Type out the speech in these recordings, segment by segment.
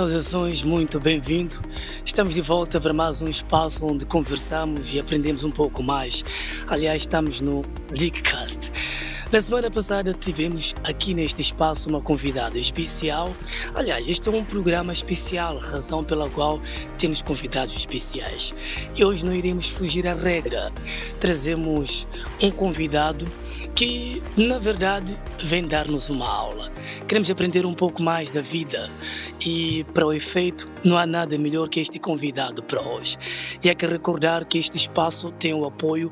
Saudações, muito bem-vindo. Estamos de volta para mais um espaço onde conversamos e aprendemos um pouco mais. Aliás, estamos no Dickcast. Na semana passada tivemos aqui neste espaço uma convidada especial. Aliás, este é um programa especial, razão pela qual temos convidados especiais. E hoje não iremos fugir à regra. Trazemos um convidado que, na verdade, vem dar-nos uma aula. Queremos aprender um pouco mais da vida e, para o efeito, não há nada melhor que este convidado para hoje. E há que recordar que este espaço tem o apoio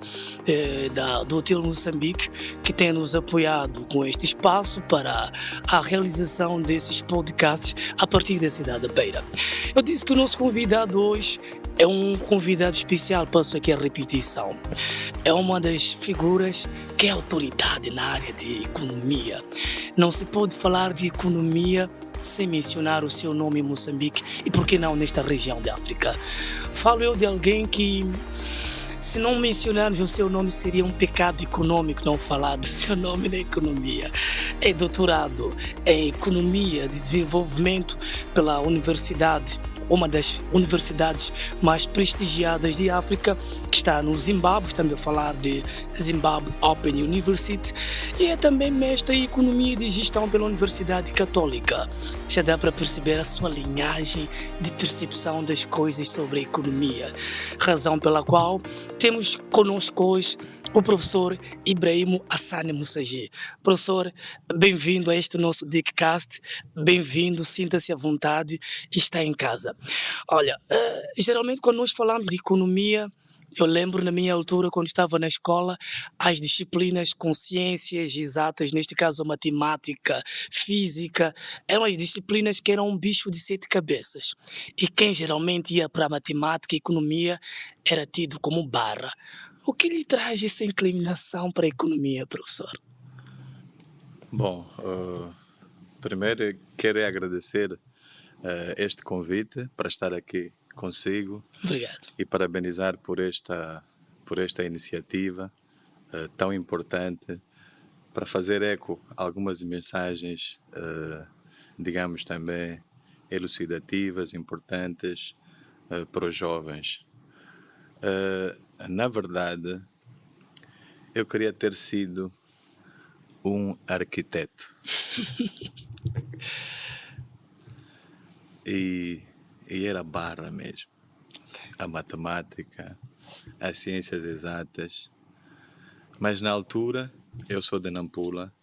do Hotel Moçambique, que tem nos apoiado com este espaço para a realização desses podcasts a partir da cidade da Beira. Eu disse que o nosso convidado hoje é um convidado especial, passo aqui a repetição. É uma das figuras que é autoridade na área de economia. Não se pode falar de economia sem mencionar o seu nome em Moçambique e, por que não, nesta região de África. Falo eu de alguém que, se não mencionarmos o seu nome, seria um pecado econômico não falar do seu nome na economia. É doutorado em Economia de Desenvolvimento pela Universidade, uma das universidades mais prestigiadas de África, que está no Zimbábue. Estamos a falar de Zimbabwe Open University, e é também mestre em Economia e de Gestão pela Universidade Católica. Já dá para perceber a sua linhagem de percepção das coisas sobre a economia, razão pela qual temos conosco hoje o professor Ibrahim Hassane Moussagi. Professor, bem-vindo a este nosso Dickcast, bem-vindo, sinta-se à vontade e está em casa. Olha, geralmente quando nós falamos de economia, eu lembro na minha altura, quando estava na escola, as disciplinas com ciências exatas, neste caso a matemática, física, eram as disciplinas que eram um bicho de 7 cabeças. E quem geralmente ia para a matemática e economia era tido como barra. O que lhe traz essa inclinação para a economia, professor? Bom, primeiro quero agradecer este convite para estar aqui consigo. Obrigado. E parabenizar por esta iniciativa tão importante para fazer eco a algumas mensagens, digamos também elucidativas, importantes para os jovens. Na verdade, eu queria ter sido um arquiteto. E era barra mesmo. A matemática, as ciências exatas. Mas na altura, eu sou de Nampula,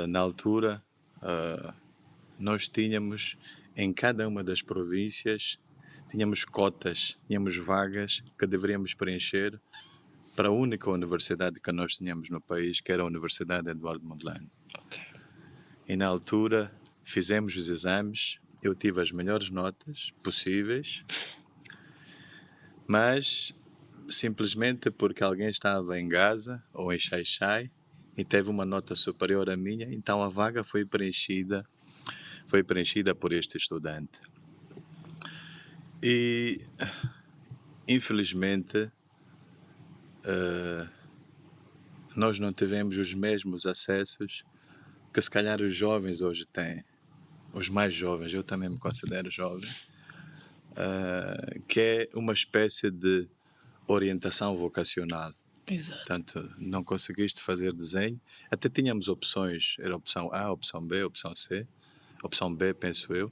na altura nós tínhamos em cada uma das províncias, tínhamos cotas, tínhamos vagas que deveríamos preencher para a única universidade que nós tínhamos no país, que era a Universidade Eduardo Mondlane. Okay. E na altura fizemos os exames, eu tive as melhores notas possíveis, mas simplesmente porque alguém estava em Gaza ou em Xai-Xai e teve uma nota superior à minha, então a vaga foi preenchida por este estudante. E infelizmente nós não tivemos os mesmos acessos que se calhar os jovens hoje têm, os mais jovens, eu também me considero jovem, que é uma espécie de orientação vocacional. Exato. Portanto, não conseguiste fazer desenho, até tínhamos opções, era opção A, opção B, opção C, opção B, penso eu,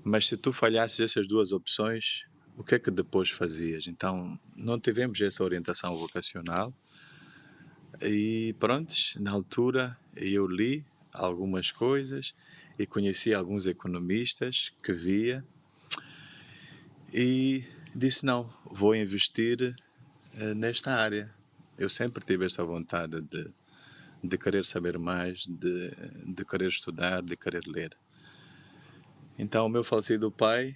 mas se tu falhasses essas duas opções, o que é que depois fazias? Então, não tivemos essa orientação vocacional e pronto, na altura eu li algumas coisas e conheci alguns economistas que via e disse não, vou investir nesta área. Eu sempre tive essa vontade de querer saber mais, de querer estudar, de querer ler. Então o meu falecido pai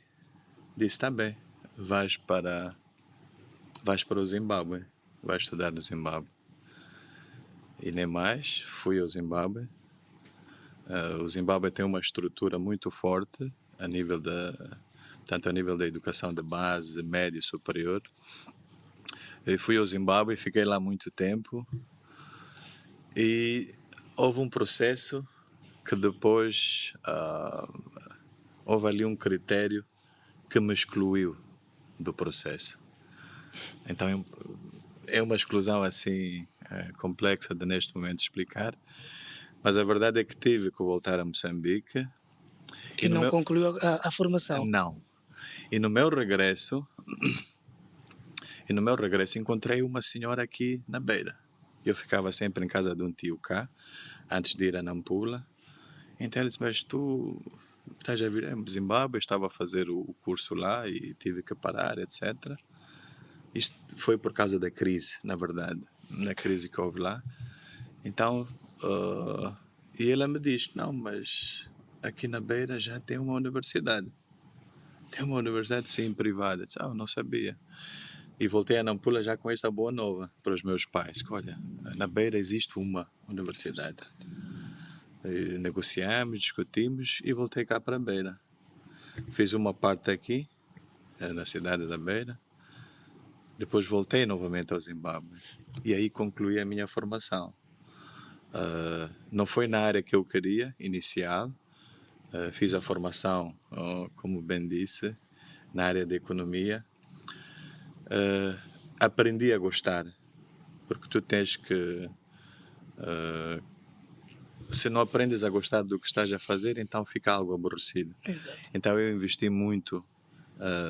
disse, tá bem, vais para o Zimbábue, vais estudar no Zimbábue. E nem mais, fui ao Zimbábue. O Zimbábue tem uma estrutura muito forte tanto a nível da educação de base, média e superior. Eu fui ao Zimbábue e fiquei lá muito tempo e houve um processo que depois houve ali um critério que me excluiu do processo. Então é uma exclusão assim complexa de neste momento explicar, mas a verdade é que tive que voltar a Moçambique E não concluiu a formação. não. E no meu regresso encontrei uma senhora aqui na Beira. Eu ficava sempre em casa de um tio cá, antes de ir a Nampula. Então ele disse, mas tu estás a vir em Zimbábue, estava a fazer o curso lá e tive que parar, etc. Isto foi por causa da crise, na verdade, na crise que houve lá. Então, e ela me diz, não, mas aqui na Beira já tem uma universidade. Tem uma universidade, sim, privada. Eu disse, não sabia. E voltei a Nampula já com esta boa nova para os meus pais. Que, olha, na Beira existe uma universidade. E negociamos, discutimos e voltei cá para a Beira. Fiz uma parte aqui, na cidade da Beira. Depois voltei novamente ao Zimbábue. E aí concluí a minha formação. Não foi na área que eu queria, inicial. Fiz a formação, como bem disse, na área de economia. Aprendi a gostar, porque tu tens que... se não aprendes a gostar do que estás a fazer, então fica algo aborrecido. Exato. Então eu investi muito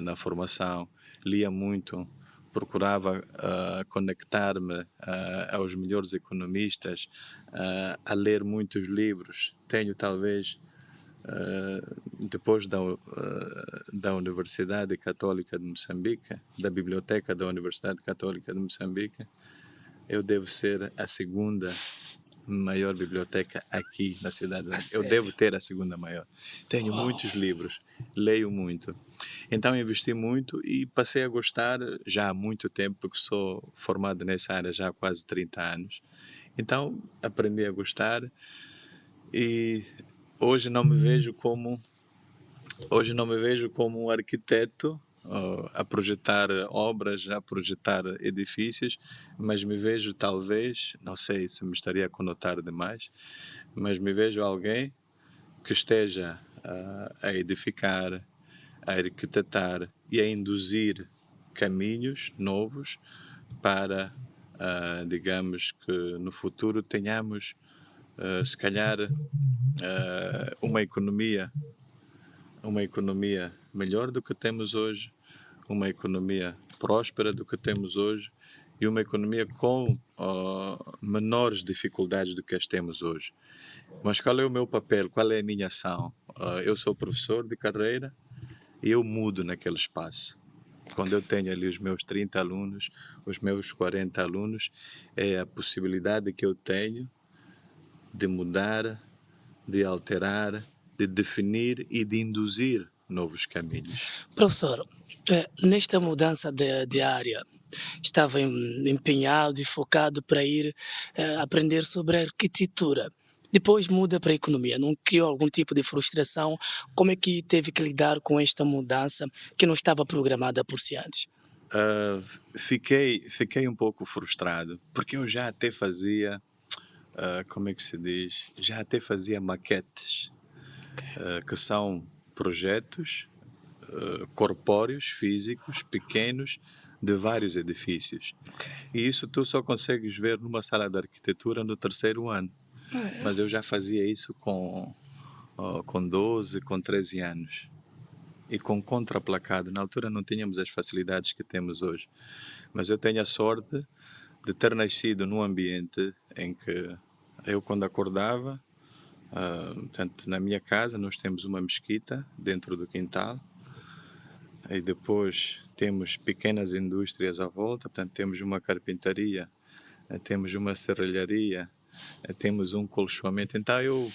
na formação, lia muito, procurava conectar-me aos melhores economistas, a ler muitos livros. Tenho talvez, depois da Universidade Católica de Moçambique, da Biblioteca da Universidade Católica de Moçambique, eu devo ser a segunda maior biblioteca aqui na cidade. Eu devo ter a segunda maior. Tenho muitos livros, leio muito. Então investi muito e passei a gostar já há muito tempo, porque sou formado nessa área já há quase 30 anos. Então aprendi a gostar e hoje não me vejo como um arquiteto a projetar obras, a projetar edifícios, mas me vejo talvez, não sei se me estaria a conotar demais, mas me vejo alguém que esteja a edificar, a arquitetar e a induzir caminhos novos para, digamos que no futuro tenhamos, se calhar, uma economia melhor do que temos hoje, uma economia próspera do que temos hoje e uma economia com menores dificuldades do que as temos hoje. Mas qual é o meu papel? Qual é a minha ação? Eu sou professor de carreira e eu mudo naquele espaço. Quando eu tenho ali os meus 30 alunos, os meus 40 alunos, é a possibilidade que eu tenho de mudar, de alterar, de definir e de induzir novos caminhos. Professor, nesta mudança de área, estava empenhado e focado para ir aprender sobre arquitetura. Depois muda para a economia. Não criou algum tipo de frustração? Como é que teve que lidar com esta mudança que não estava programada por si antes? Fiquei um pouco frustrado, porque eu já até fazia, como é que se diz? Já até fazia maquetes, que são projetos corpóreos, físicos, pequenos, de vários edifícios. E isso tu só consegues ver numa sala de arquitetura no 3º ano. Mas eu já fazia isso com 12, com 13 anos. E com contraplacado. Na altura não tínhamos as facilidades que temos hoje. Mas eu tenho a sorte de ter nascido num ambiente em que eu, quando acordava, portanto, na minha casa nós temos uma mesquita dentro do quintal e depois temos pequenas indústrias à volta, portanto temos uma carpintaria, temos uma serralharia, temos um colchoamento. Então eu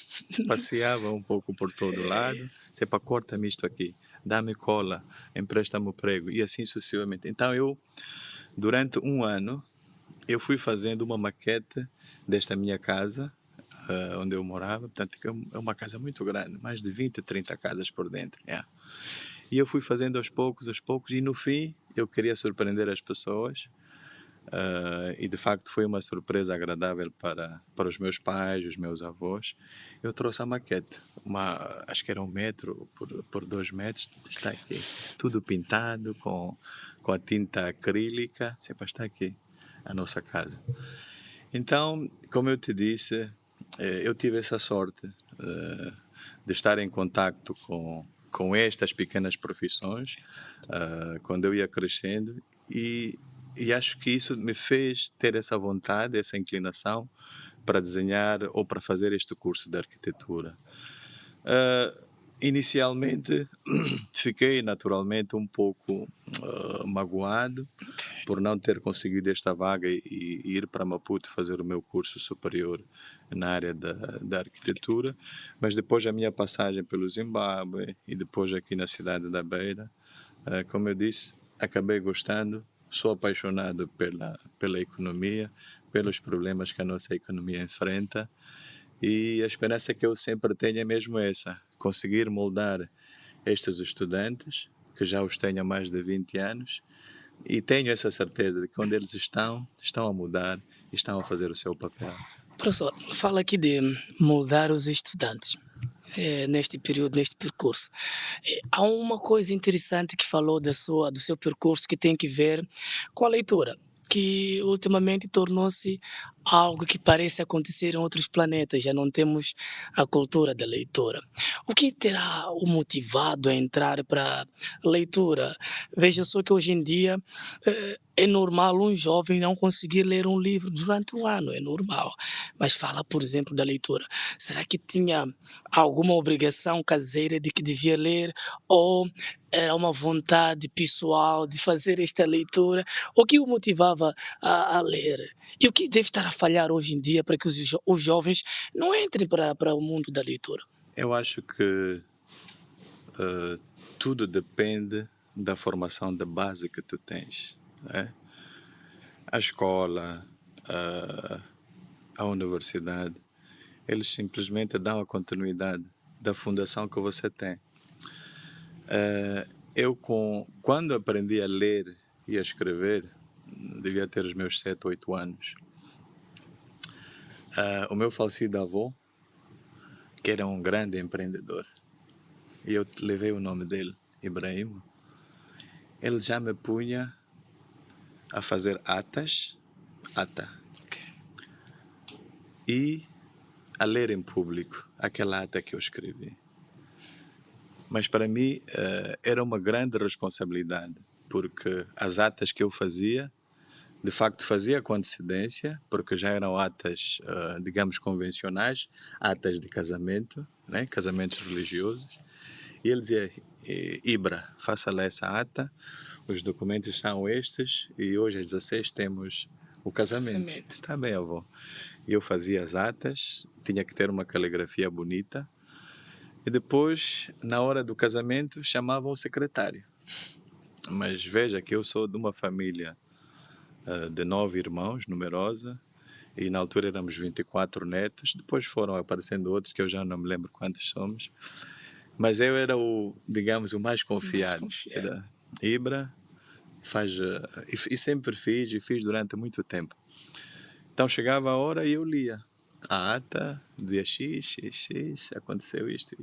passeava um pouco por todo lado, tipo, corta-me isto aqui, dá-me cola, empresta-me o prego e assim sucessivamente. Então eu, durante um ano, eu fui fazendo uma maquete desta minha casa, onde eu morava, portanto é uma casa muito grande, mais de 20, 30 casas por dentro. E eu fui fazendo aos poucos, e no fim eu queria surpreender as pessoas, E de facto foi uma surpresa agradável para os meus pais, os meus avós. Eu trouxe a maquete, acho que era 1 metro por 2 metros, está aqui, tudo pintado com a tinta acrílica, sempre está aqui, a nossa casa. Então, como eu te disse, eu tive essa sorte de estar em contacto com estas pequenas profissões quando eu ia crescendo e acho que isso me fez ter essa vontade, essa inclinação para desenhar ou para fazer este curso de arquitetura. Inicialmente fiquei naturalmente um pouco magoado por não ter conseguido esta vaga e ir para Maputo fazer o meu curso superior na área da arquitetura, mas depois da minha passagem pelo Zimbábue e depois aqui na cidade da Beira, como eu disse, acabei gostando, sou apaixonado pela economia, pelos problemas que a nossa economia enfrenta e a esperança que eu sempre tenho é mesmo essa, conseguir moldar estes estudantes, que já os tenho há mais de 20 anos, e tenho essa certeza de que onde eles estão a mudar e estão a fazer o seu papel. Professor, fala aqui de moldar os estudantes. Neste período, neste percurso. Há uma coisa interessante que falou do seu percurso que tem que ver com a leitura, que ultimamente tornou-se algo que parece acontecer em outros planetas, já não temos a cultura da leitura. O que terá o motivado a entrar para a leitura? Veja só que hoje em dia é normal um jovem não conseguir ler um livro durante um ano, é normal. Mas fala, por exemplo, da leitura. Será que tinha alguma obrigação caseira de que devia ler ou era uma vontade pessoal de fazer esta leitura? O que o motivava a ler? E o que deve estar a falhar hoje em dia para que os jovens não entrem para o mundo da leitura? Eu acho que tudo depende da formação de base que tu tens. Né? A escola, a universidade, eles simplesmente dão a continuidade da fundação que você tem. Quando aprendi a ler e a escrever, devia ter os meus 7, 8 anos. O meu falecido avô, que era um grande empreendedor, e eu levei o nome dele, Ibrahim, ele já me punha a fazer ata, e a ler em público aquela ata que eu escrevi. Mas para mim era uma grande responsabilidade, porque as atas que eu fazia, de facto fazia com antecedência, porque já eram atas, digamos, convencionais, atas de casamento, né? Casamentos religiosos. E ele dizia, Ibra, faça lá essa ata, os documentos são estes, e hoje às 16 temos o casamento. Está bem, avô. E eu fazia as atas, tinha que ter uma caligrafia bonita, e depois, na hora do casamento, chamavam o secretário. Mas veja que eu sou de uma família de 9 irmãos, numerosa, e na altura éramos 24 netos, depois foram aparecendo outros que eu já não me lembro quantos somos, mas eu era digamos, o mais confiado. Será? Ibra, e sempre fiz durante muito tempo. Então chegava a hora e eu lia a ata, dia X, aconteceu isto.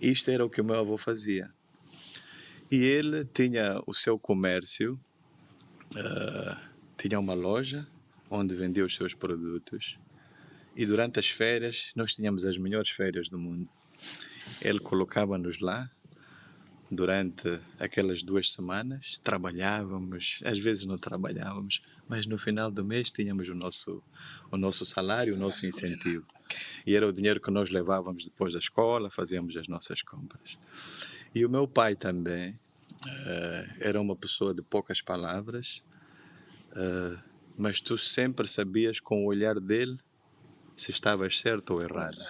Isto era o que o meu avô fazia. E ele tinha o seu comércio, tinha uma loja onde vendia os seus produtos. E durante as férias, nós tínhamos as melhores férias do mundo. Ele colocava-nos lá durante aquelas 2 semanas, trabalhávamos, às vezes não trabalhávamos, mas no final do mês tínhamos o nosso salário, o nosso incentivo. E era o dinheiro que nós levávamos depois da escola, fazíamos as nossas compras. E o meu pai também era uma pessoa de poucas palavras, mas tu sempre sabias com o olhar dele se estavas certo ou errado.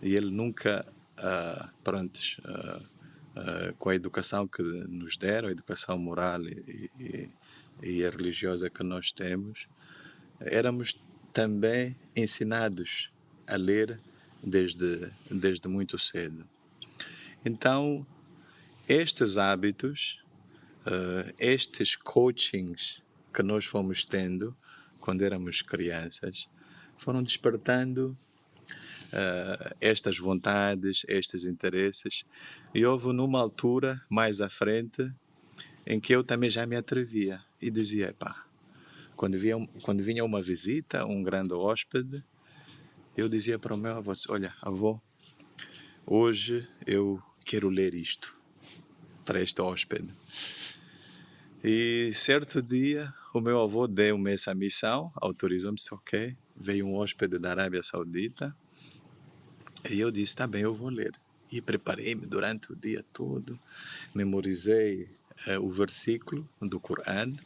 E ele nunca, com a educação que nos deram, a educação moral e a religiosa que nós temos, éramos também ensinados a ler desde muito cedo. Então, estes hábitos estes coachings que nós fomos tendo quando éramos crianças foram despertando estas vontades, estes interesses, e houve numa altura mais à frente em que eu também já me atrevia e dizia, epá, quando vinha uma visita, um grande hóspede, eu dizia para o meu avô, olha, avô, hoje eu quero ler isto para este hóspede. E certo dia o meu avô deu-me essa missão, autorizou-me, disse, ok, veio um hóspede da Arábia Saudita, e eu disse, tá bem, eu vou ler. E preparei-me durante o dia todo, memorizei o versículo do Corão,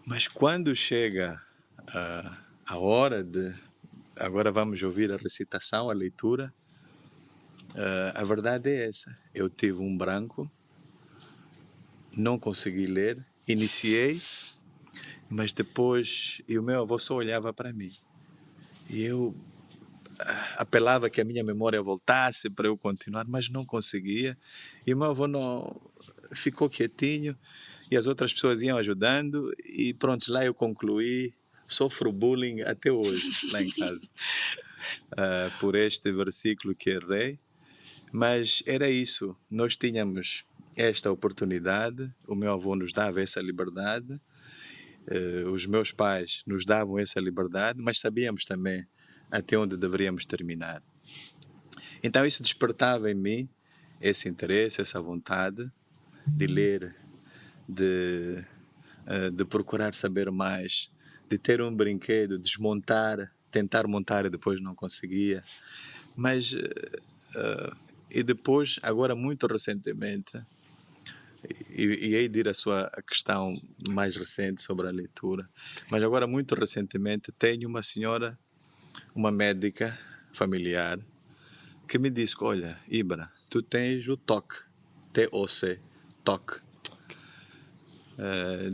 mas quando chega a hora de, agora vamos ouvir a recitação, a leitura, a verdade é essa, eu tive um branco, não consegui ler, iniciei, mas depois, e o meu avô só olhava para mim, e eu apelava que a minha memória voltasse para eu continuar, mas não conseguia. E o meu avô não ficou quietinho e as outras pessoas iam ajudando e pronto, lá eu concluí. Sofro bullying até hoje lá em casa por este versículo que errei, mas era isso. Nós tínhamos esta oportunidade, o meu avô nos dava essa liberdade, os meus pais nos davam essa liberdade, mas sabíamos também até onde deveríamos terminar. Então isso despertava em mim esse interesse, essa vontade de ler, de procurar saber mais, de ter um brinquedo, desmontar, tentar montar e depois não conseguia. Mas, e depois, agora muito recentemente, e hei de ir à sua questão mais recente sobre a leitura, mas agora muito recentemente tenho uma senhora, uma médica familiar, que me disse, olha, Ibra, tu tens o TOC, T-O-C, TOC.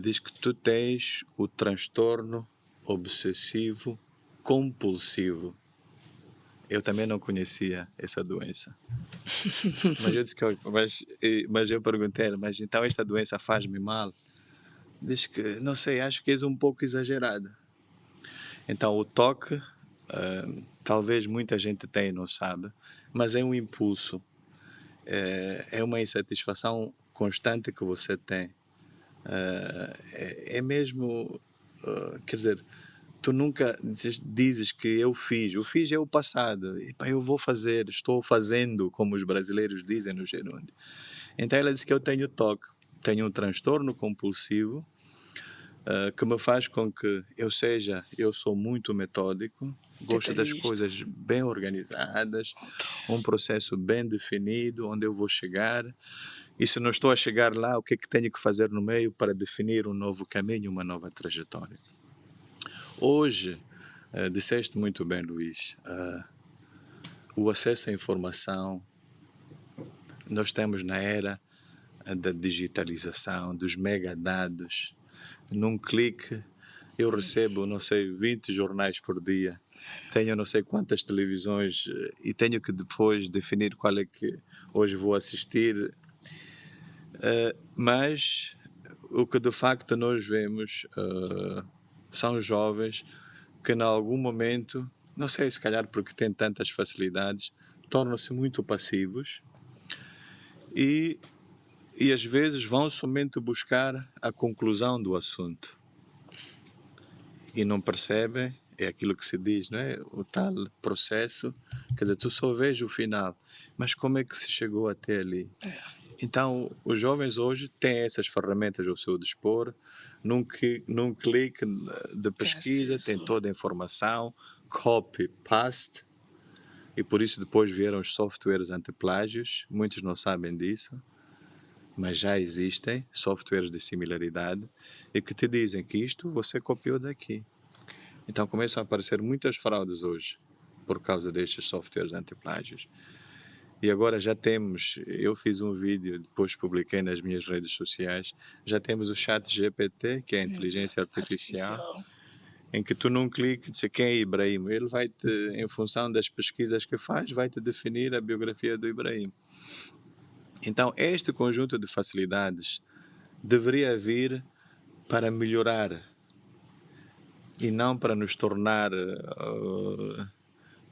Diz que tu tens o transtorno obsessivo compulsivo. Eu também não conhecia essa doença. Mas eu disse que, mas eu perguntei, mas então esta doença faz-me mal? Diz que, não sei, acho que és um pouco exagerada. Então o TOC, talvez muita gente tenha e não sabe, mas é um impulso, é uma insatisfação constante que você tem. É mesmo, quer dizer, tu nunca dizes que eu fiz, o fiz é o passado, e, pá, eu vou fazer, estou fazendo, como os brasileiros dizem no gerúndio. Então ela disse que eu tenho TOC, tenho um transtorno compulsivo, que me faz com que eu sou muito metódico, gosto das coisas bem organizadas, um processo bem definido, onde eu vou chegar, e se não estou a chegar lá, o que é que tenho que fazer no meio para definir um novo caminho, uma nova trajetória. Hoje, disseste muito bem, Luís, o acesso à informação, nós estamos na era da digitalização, dos megadados. Num clique, eu recebo, não sei, 20 jornais por dia, tenho não sei quantas televisões e tenho que depois definir qual é que hoje vou assistir. Mas o que de facto nós vemos são jovens que em algum momento, não sei, se calhar porque têm tantas facilidades, tornam-se muito passivos e às vezes vão somente buscar a conclusão do assunto e não percebem, é aquilo que se diz, não é? O tal processo, quer dizer, tu só vês o final, mas como é que se chegou até ali? Então, os jovens hoje têm essas ferramentas ao seu dispor, num clique de pesquisa, tem toda a informação, copy, paste, e por isso depois vieram os softwares antiplágios, muitos não sabem disso, mas já existem softwares de similaridade e que te dizem que isto você copiou daqui. Então começam a aparecer muitas fraudes hoje por causa destes softwares antiplágios. E agora já temos, eu fiz um vídeo, depois publiquei nas minhas redes sociais, já temos o chat GPT, que é a inteligência artificial, em que tu num clique diz quem é Ibrahim, ele vai-te, em função das pesquisas que faz, vai-te definir a biografia do Ibrahim. Então este conjunto de facilidades deveria vir para melhorar e não para nos tornar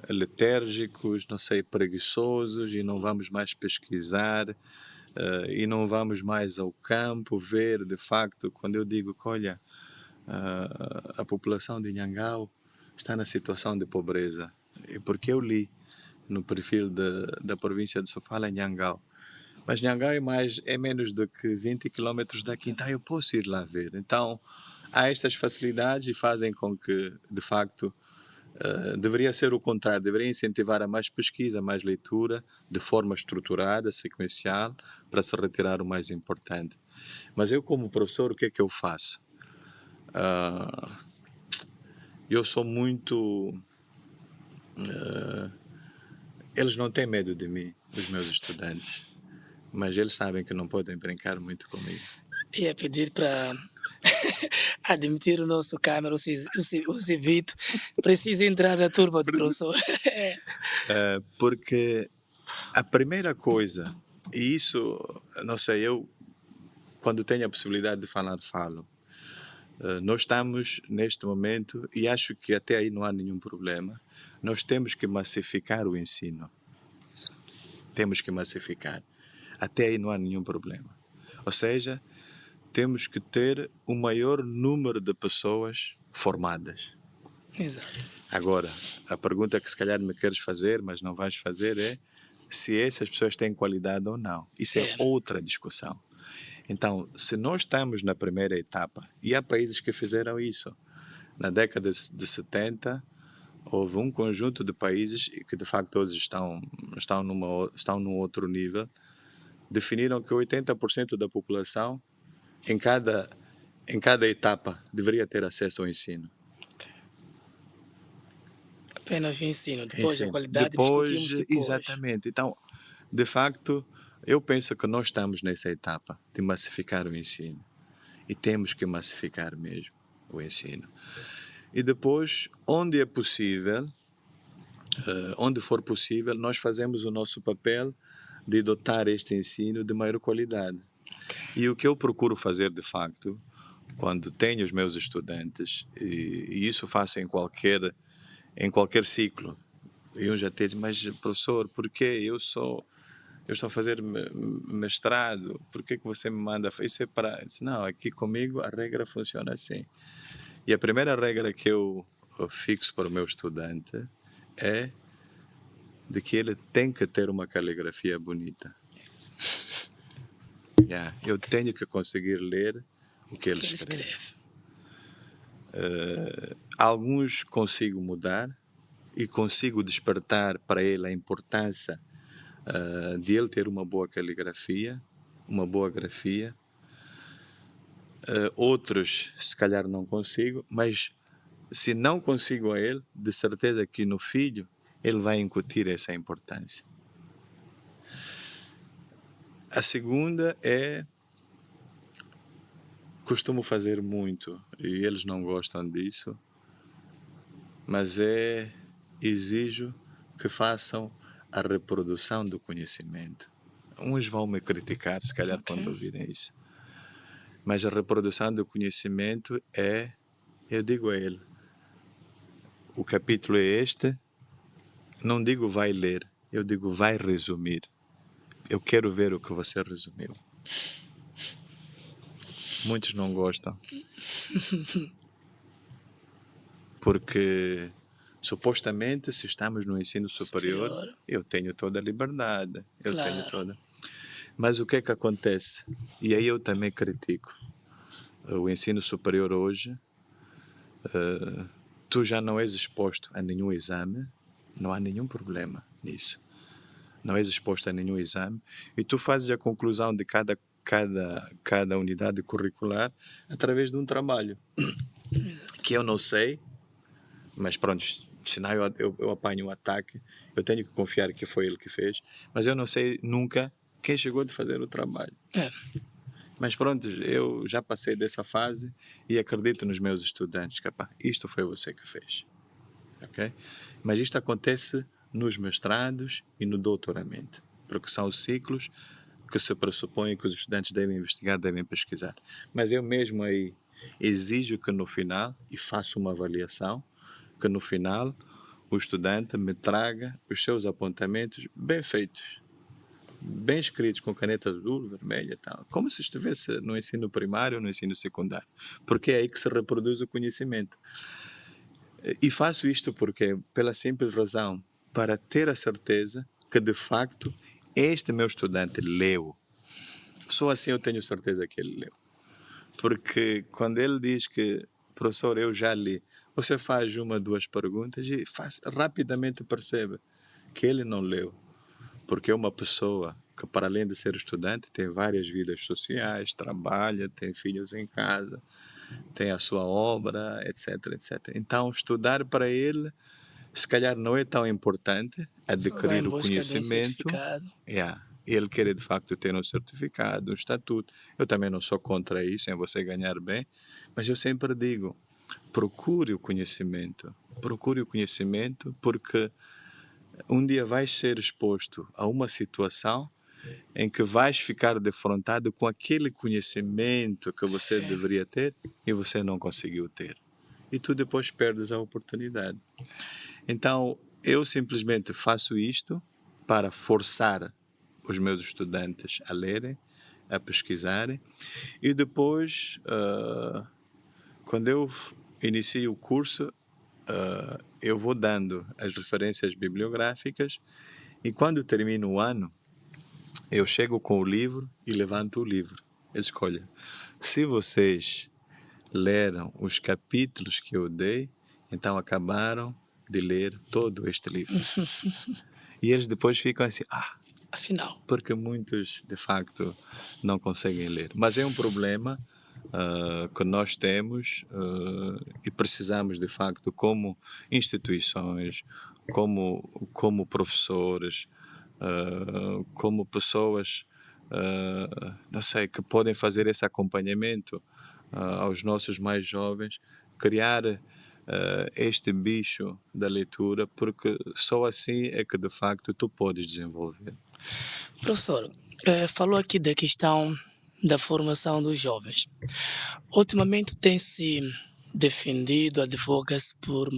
letérgicos, não sei, preguiçosos e não vamos mais pesquisar e não vamos mais ao campo ver, de facto, quando eu digo que, olha, a população de Nhangao está na situação de pobreza, e porque eu li no perfil da província de Sofala, Nhangao, mas Nhangao é menos do que 20 quilômetros daqui, então eu posso ir lá ver. Então, há estas facilidades e fazem com que, de facto, deveria ser o contrário, deveria incentivar a mais pesquisa, a mais leitura, de forma estruturada, sequencial, para se retirar o mais importante. Mas eu, como professor, o que é que eu faço? Eu sou muito... eles não têm medo de mim, os meus estudantes, mas eles sabem que não podem brincar muito comigo. Ia pedir para admitir o nosso câmera, o Civito, precisa entrar na turma do professor. Porque a primeira coisa, e isso, não sei, eu, quando tenho a possibilidade de falar, falo. Nós estamos neste momento, e acho que até aí não há nenhum problema, nós temos que massificar o ensino. Temos que massificar. Até aí não há nenhum problema. Ou seja, temos que ter o maior número de pessoas formadas. Exato. Agora, a pergunta que se calhar me queres fazer, mas não vais fazer, é se essas pessoas têm qualidade ou não. Isso é outra discussão. Então, se nós estamos na primeira etapa, e há países que fizeram isso, na década de 70, houve um conjunto de países que de facto hoje estão num outro nível, definiram que 80% da população em cada etapa deveria ter acesso ao ensino. Apenas o ensino, depois a Ensino. qualidade discutimos depois. Exatamente. Então, de facto, eu penso que nós estamos nessa etapa de massificar o ensino. E temos que massificar mesmo o ensino. E depois, onde é possível, onde for possível, nós fazemos o nosso papel de dotar este ensino de maior qualidade. E o que eu procuro fazer, de facto, quando tenho os meus estudantes, e isso faço em qualquer ciclo, e um já te diz, mas professor, por que eu estou a fazer mestrado, por que você me manda? Isso é para... Eu disse, não, aqui comigo a regra funciona assim. E a primeira regra que eu fixo para o meu estudante é de que ele tem que ter uma caligrafia bonita. Eu tenho que conseguir ler o que ele escreve. Alguns consigo mudar e consigo despertar para ele a importância de ele ter uma boa caligrafia, uma boa grafia. Outros, se calhar, não consigo, mas se não consigo a ele, de certeza que no filho ele vai incutir essa importância. A segunda é, costumo fazer muito, e eles não gostam disso, mas exijo que façam a reprodução do conhecimento. Uns vão me criticar, se calhar, quando ouvirem isso. Mas a reprodução do conhecimento eu digo a ele, o capítulo é este, não digo vai ler, eu digo vai resumir. Eu quero ver o que você resumiu. Muitos não gostam. Porque, supostamente, se estamos no ensino superior, eu tenho toda a liberdade. Tenho toda. Mas o que é que acontece? E aí eu também critico. O ensino superior hoje, tu já não és exposto a nenhum exame, não há nenhum problema nisso. Não és exposto a nenhum exame e tu fazes a conclusão de cada unidade curricular através de um trabalho que eu não sei, mas pronto, senão eu apanho um ataque, eu tenho que confiar que foi ele que fez, mas eu não sei nunca quem chegou de fazer o trabalho. Mas pronto, eu já passei dessa fase e acredito nos meus estudantes que isto foi você que fez. Okay? Mas isto acontece nos mestrados e no doutoramento, porque são ciclos que se pressupõe que os estudantes devem investigar, devem pesquisar. Mas eu mesmo aí exijo que no final, e faço uma avaliação, que no final o estudante me traga os seus apontamentos bem feitos, bem escritos com caneta azul, vermelha e tal, como se estivesse no ensino primário ou no ensino secundário, porque é aí que se reproduz o conhecimento. E faço isto porque, pela simples razão, para ter a certeza que de facto este meu estudante leu. Só assim eu tenho certeza que ele leu. Porque quando ele diz que, professor, eu já li, você faz uma, duas perguntas e rapidamente percebe que ele não leu. Porque é uma pessoa que, para além de ser estudante, tem várias vidas sociais, trabalha, tem filhos em casa, tem a sua obra, etc, etc. Então, estudar para ele, se calhar não é tão importante Só vai adquirir em o busca de um conhecimento. certificado. Ele quer de facto ter um certificado, um estatuto. Eu também não sou contra isso, em você ganhar bem, mas eu sempre digo, procure o conhecimento. Procure o conhecimento porque um dia vais ser exposto a uma situação em que vais ficar defrontado com aquele conhecimento que você deveria ter e você não conseguiu ter. E tu depois perdes a oportunidade. Então, eu simplesmente faço isto para forçar os meus estudantes a lerem, a pesquisarem, e depois, quando eu inicio o curso, eu vou dando as referências bibliográficas e quando termino o ano, eu chego com o livro e levanto o livro. Escolha. Se vocês leram os capítulos que eu dei, então acabaram de ler todo este livro. E eles depois ficam assim, Afinal, porque muitos, de facto, não conseguem ler. Mas é um problema que nós temos e precisamos, de facto, como instituições, como professores, como pessoas, não sei, que podem fazer esse acompanhamento aos nossos mais jovens, criar este bicho da leitura, porque só assim é que, de facto, tu podes desenvolver. professor, falou aqui da questão da formação dos jovens. Ultimamente tem-se defendido, advoga-se por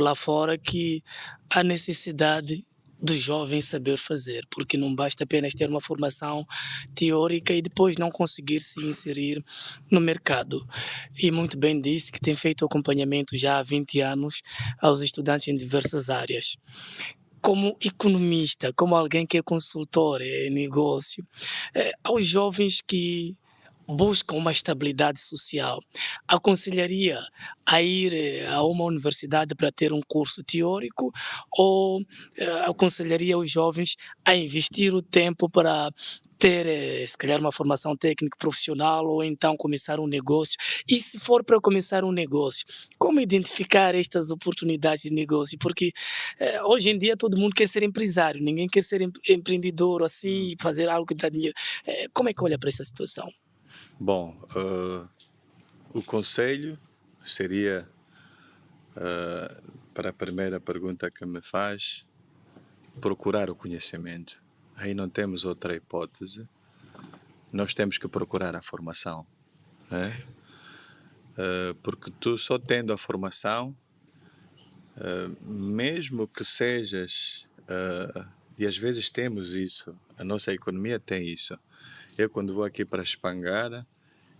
lá fora que há necessidade do jovem saber fazer, porque não basta apenas ter uma formação teórica e depois não conseguir se inserir no mercado. E muito bem disse que tem feito acompanhamento já há 20 anos aos estudantes em diversas áreas. Como economista, como alguém que é consultor em negócio, aos jovens que buscam uma estabilidade social, aconselharia a ir a uma universidade para ter um curso teórico ou aconselharia os jovens a investir o tempo para ter, se calhar, uma formação técnica profissional ou então começar um negócio? E se for para começar um negócio, como identificar estas oportunidades de negócio? Porque hoje em dia todo mundo quer ser empresário, ninguém quer ser empreendedor assim, fazer algo que dá dinheiro. Como é que olha para essa situação? Bom, o conselho seria, para a primeira pergunta que me faz, procurar o conhecimento. Aí não temos outra hipótese. Nós temos que procurar a formação, né? Porque tu só tendo a formação, mesmo que sejas, e às vezes temos isso, a nossa economia tem isso. Eu quando vou aqui para Espangara,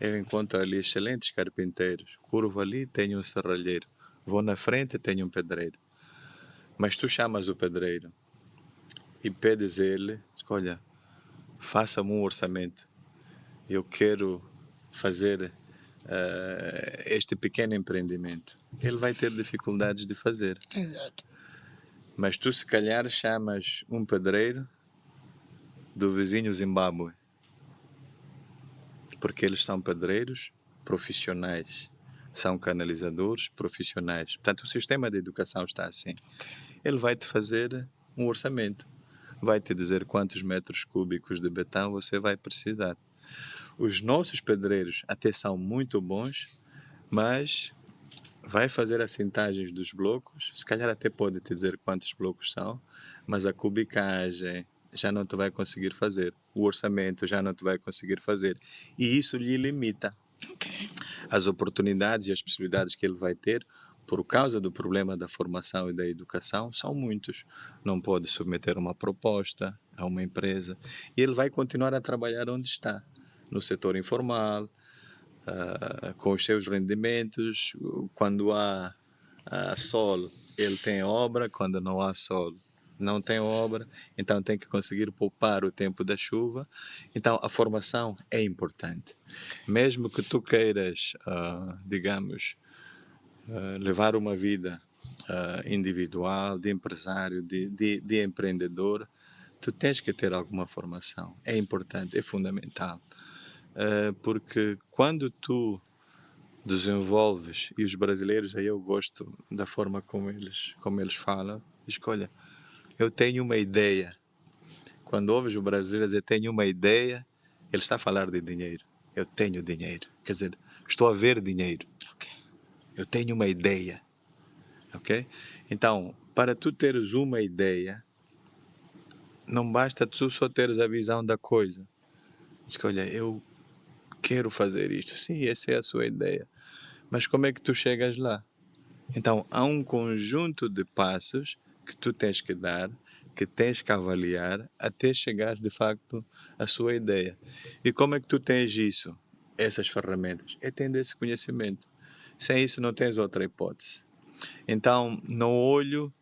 eu encontro ali excelentes carpinteiros. Curvo ali, tenho um serralheiro. Vou na frente, tenho um pedreiro. Mas tu chamas o pedreiro e pedes a ele, olha, faça-me um orçamento. Eu quero fazer este pequeno empreendimento. Ele vai ter dificuldades de fazer. Exato. Mas tu se calhar chamas um pedreiro do vizinho Zimbábue. Porque eles são pedreiros profissionais. São canalizadores profissionais. Portanto, o sistema de educação está assim. Ele vai te fazer um orçamento. Vai te dizer quantos metros cúbicos de betão você vai precisar. Os nossos pedreiros até são muito bons, mas vai fazer as cintagens dos blocos, se calhar até pode te dizer quantos blocos são, mas a cubicagem, já não te vai conseguir fazer. O orçamento já não te vai conseguir fazer. E isso lhe limita Ok. as oportunidades e as possibilidades que ele vai ter por causa do problema da formação e da educação são muitos. Não pode submeter uma proposta a uma empresa e ele vai continuar a trabalhar onde está, no setor informal, com os seus rendimentos. Quando há sol, ele tem obra; quando não há sol, não tem obra. Então tem que conseguir poupar o tempo da chuva. Então a formação é importante. Mesmo que tu queiras, digamos, levar uma vida individual, de empresário, de empreendedor, tu tens que ter alguma formação. É importante, é fundamental. Porque quando tu desenvolves, e os brasileiros, aí eu gosto da forma como eles falam, escolha, eu tenho uma ideia. Quando ouves o brasileiro dizer tenho uma ideia, ele está a falar de dinheiro. Eu tenho dinheiro, quer dizer, estou a ver dinheiro. Ok. Eu tenho uma ideia, ok? Então, para tu teres uma ideia, não basta tu só teres a visão da coisa. Escolha, eu quero fazer isto. Sim, essa é a sua ideia. Mas como é que tu chegas lá? Então, há um conjunto de passos que tu tens que dar, que tens que avaliar, até chegar, de facto, à sua ideia. E como é que tu tens isso? Essas ferramentas? É tendo esse conhecimento. Sem isso, não tens outra hipótese. Então, não olho,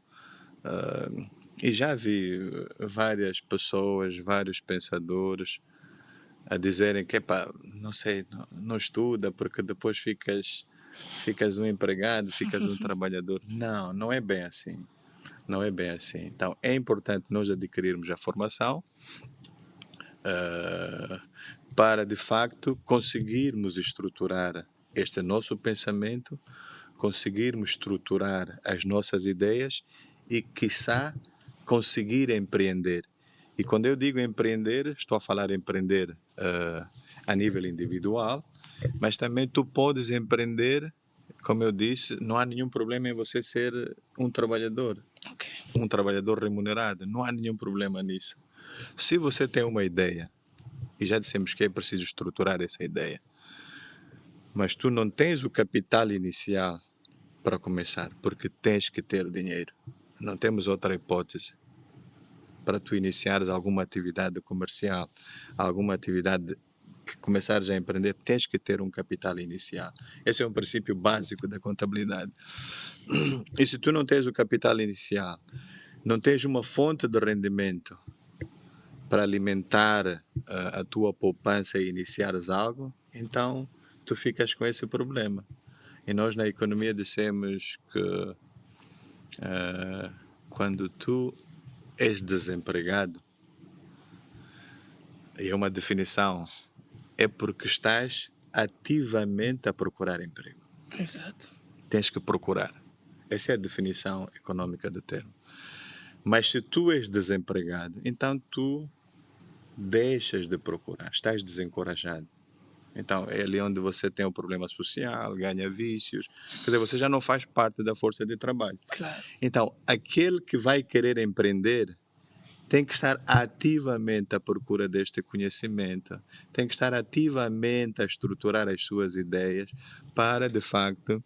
e já vi várias pessoas, vários pensadores a dizerem que, epá, não sei, não estuda porque depois ficas um empregado, ficas um trabalhador. Não, não é bem assim. Não é bem assim. Então, é importante nós adquirirmos a formação para, de facto, conseguirmos estruturar este nosso pensamento, conseguirmos estruturar as nossas ideias e, quiçá, conseguir empreender. E quando eu digo empreender, estou a falar empreender a nível individual, mas também tu podes empreender, como eu disse, não há nenhum problema em você ser um trabalhador remunerado, não há nenhum problema nisso. Se você tem uma ideia, e já dissemos que é preciso estruturar essa ideia, mas tu não tens o capital inicial para começar, porque tens que ter dinheiro. Não temos outra hipótese. Para tu iniciares alguma atividade comercial, alguma atividade que começares a empreender, tens que ter um capital inicial. Esse é um princípio básico da contabilidade. E se tu não tens o capital inicial, não tens uma fonte de rendimento para alimentar a tua poupança e iniciares algo, então tu ficas com esse problema. E nós na economia dissemos que quando tu és desempregado, e é uma definição, é porque estás ativamente a procurar emprego. Exato. Tens que procurar. Essa é a definição econômica do termo. Mas se tu és desempregado, então tu deixas de procurar, estás desencorajado. Então é ali onde você tem o problema social, ganha vícios, quer dizer, você já não faz parte da força de trabalho. Claro. Então, aquele que vai querer empreender tem que estar ativamente à procura deste conhecimento, tem que estar ativamente a estruturar as suas ideias para, de facto,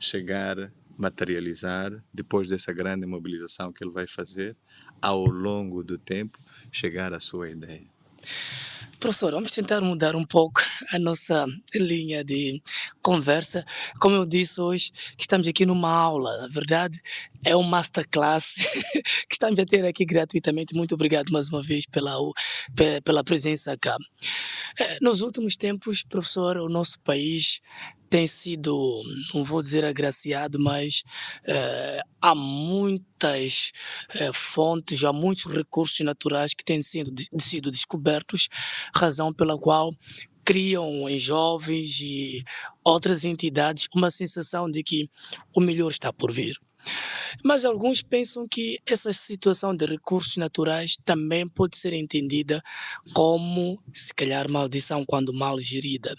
chegar, materializar, depois dessa grande mobilização que ele vai fazer, ao longo do tempo, chegar à sua ideia. Professor, vamos tentar mudar um pouco a nossa linha de conversa. Como eu disse hoje, que estamos aqui numa aula, na verdade, é um masterclass que estamos a ter aqui gratuitamente. Muito obrigado mais uma vez pela presença cá. Nos últimos tempos, professor, o nosso país tem sido, não vou dizer agraciado, mas há muitas fontes, há muitos recursos naturais que têm sido descobertos, razão pela qual criam em jovens e outras entidades uma sensação de que o melhor está por vir. Mas alguns pensam que essa situação de recursos naturais também pode ser entendida como, se calhar, maldição quando mal gerida.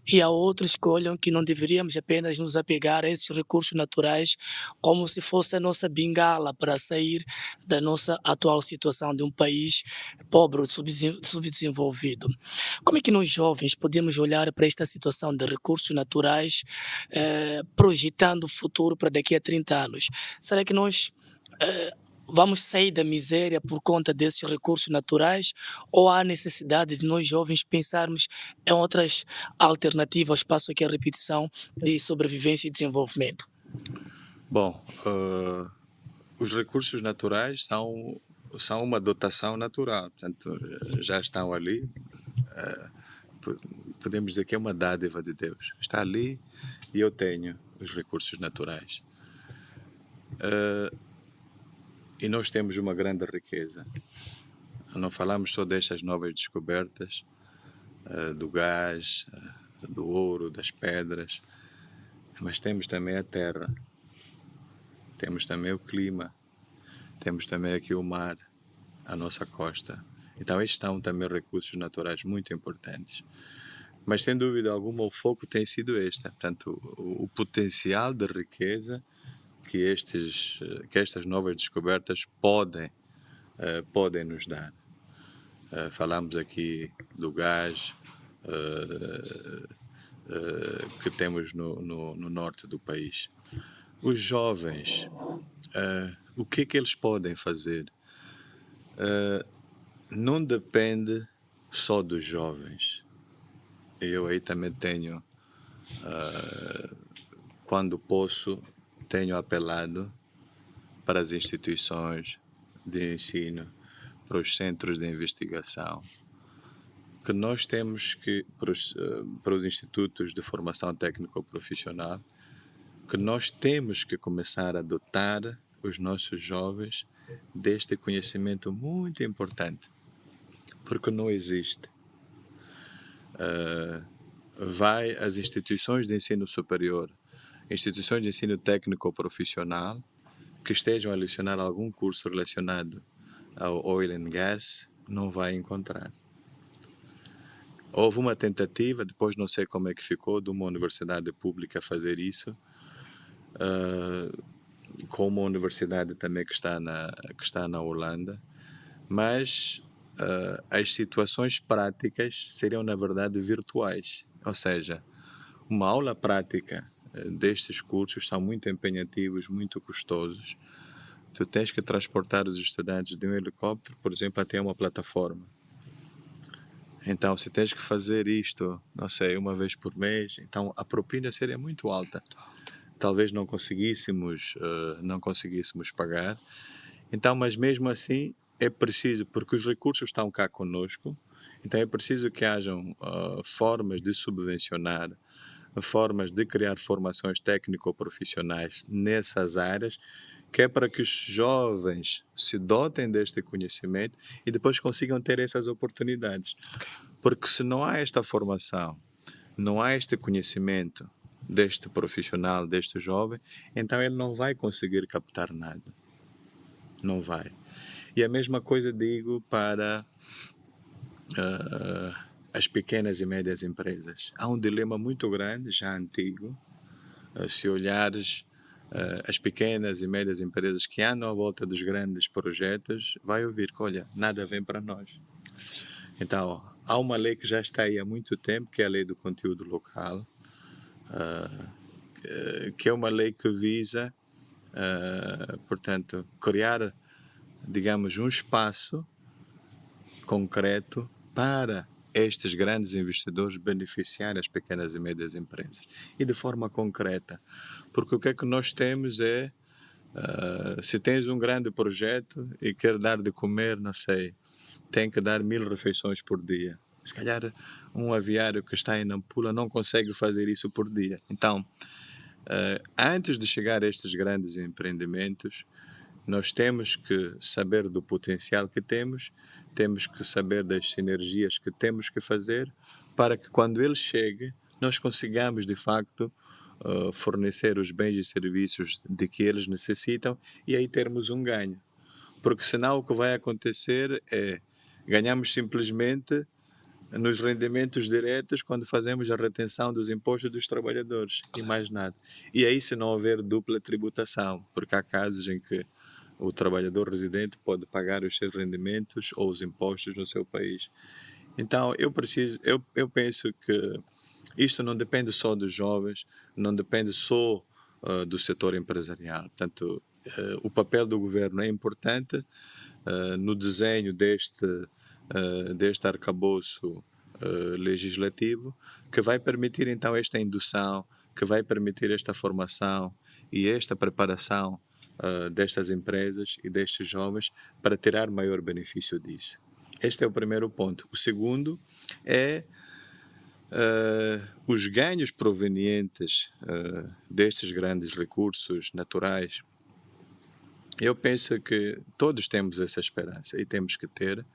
E há outros que olham que não deveríamos apenas nos apegar a esses recursos naturais como se fosse a nossa bengala para sair da nossa atual situação de um país pobre ou subdesenvolvido. Como é que nós jovens podemos olhar para esta situação de recursos naturais, projetando o futuro para daqui a 30 anos? Será que nós eh, vamos sair da miséria por conta desses recursos naturais ou há necessidade de nós jovens pensarmos em outras alternativas, passo aqui a repetição, de sobrevivência e desenvolvimento? Bom, os recursos naturais são uma dotação natural, portanto, já estão ali. po- Podemos dizer que é uma dádiva de Deus. Está ali e eu tenho os recursos naturais. E nós temos uma grande riqueza. Não falamos só destas novas descobertas, do gás, do ouro, das pedras, mas temos também a terra, temos também o clima, temos também aqui o mar, a nossa costa. Então, estes são também recursos naturais muito importantes. Mas, sem dúvida alguma, o foco tem sido este. Portanto, o potencial de riqueza que estas novas descobertas podem nos dar. Falamos aqui do gás que temos no norte do país. Os jovens, o que é que eles podem fazer? Não depende só dos jovens. Eu aí também tenho, quando posso, tenho apelado para as instituições de ensino, para os centros de investigação, que nós temos que, para os institutos de formação técnico-profissional, que nós temos que começar a dotar os nossos jovens deste conhecimento muito importante, porque não existe. Vai às instituições de ensino superior, instituições de ensino técnico-profissional, que estejam a lecionar algum curso relacionado ao oil and gas, não vai encontrar. Houve uma tentativa, depois não sei como é que ficou, de uma universidade pública fazer isso, com uma universidade também que está na Holanda, mas as situações práticas seriam, na verdade, virtuais. Ou seja, uma aula prática destes cursos são muito empenhativos, muito custosos. Tu tens que transportar os estudantes de um helicóptero, por exemplo, até uma plataforma. Então, se tens que fazer isto, não sei, uma vez por mês, então a propina seria muito alta. Talvez não conseguíssemos pagar. Então, mas mesmo assim é preciso, porque os recursos estão cá conosco, então é preciso que hajam formas de subvencionar, formas de criar formações técnico-profissionais nessas áreas, que é para que os jovens se dotem deste conhecimento e depois consigam ter essas oportunidades. Porque se não há esta formação, não há este conhecimento deste profissional, deste jovem, então ele não vai conseguir captar nada. Não vai. E a mesma coisa digo para as pequenas e médias empresas. Há um dilema muito grande, já antigo. Se olhares as pequenas e médias empresas que andam à volta dos grandes projetos, vai ouvir que, olha, nada vem para nós. Então, há uma lei que já está aí há muito tempo, que é a Lei do Conteúdo Local, que é uma lei que visa, portanto, criar, digamos, um espaço concreto para estes grandes investidores beneficiarem as pequenas e médias empresas. E de forma concreta. Porque o que é que nós temos é, se tens um grande projeto e quer dar de comer, não sei, tem que dar 1000 refeições por dia. Se calhar um aviário que está em Nampula não consegue fazer isso por dia. Então, antes de chegar a estes grandes empreendimentos, nós temos que saber do potencial que temos que saber das sinergias que temos que fazer para que quando ele chegue, nós consigamos, de facto, fornecer os bens e serviços de que eles necessitam e aí termos um ganho. Porque senão o que vai acontecer é ganhamos simplesmente nos rendimentos diretos quando fazemos a retenção dos impostos dos trabalhadores e mais nada. E aí se não houver dupla tributação, porque há casos em que o trabalhador residente pode pagar os seus rendimentos ou os impostos no seu país. Então eu penso que isto não depende só dos jovens, não depende só do setor empresarial. Portanto, o papel do governo é importante no desenho deste arcabouço legislativo, que vai permitir então esta indução, que vai permitir esta formação e esta preparação destas empresas e destes jovens para tirar maior benefício disso. Este é o primeiro ponto. O segundo é os ganhos provenientes destes grandes recursos naturais. Eu penso que todos temos essa esperança e temos que ter,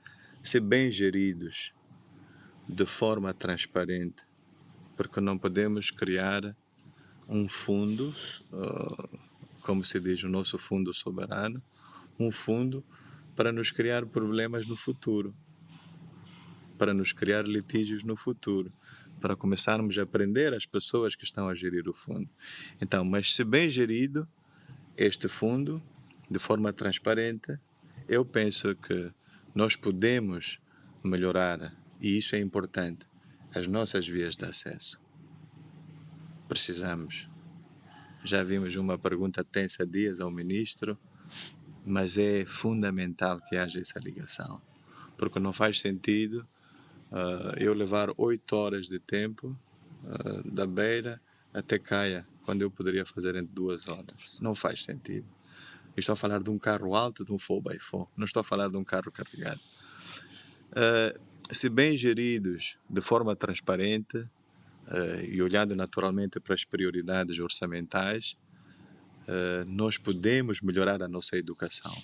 se bem geridos de forma transparente, porque não podemos criar um fundo, como se diz, o nosso fundo soberano, um fundo para nos criar problemas no futuro, para nos criar litígios no futuro, para começarmos a prender as pessoas que estão a gerir o fundo. Então, mas se bem gerido este fundo, de forma transparente, eu penso que nós podemos melhorar, e isso é importante, as nossas vias de acesso. Precisamos. Já vimos uma pergunta tensa há dias ao ministro, mas é fundamental que haja essa ligação, porque não faz sentido eu levar 8 horas de tempo da Beira até Caia, quando eu poderia fazer em 2 horas. Não faz sentido. Eu estou a falar de um carro alto, de um 4x4, não estou a falar de um carro carregado. Se bem geridos de forma transparente e olhando naturalmente para as prioridades orçamentais, nós podemos melhorar a nossa educação.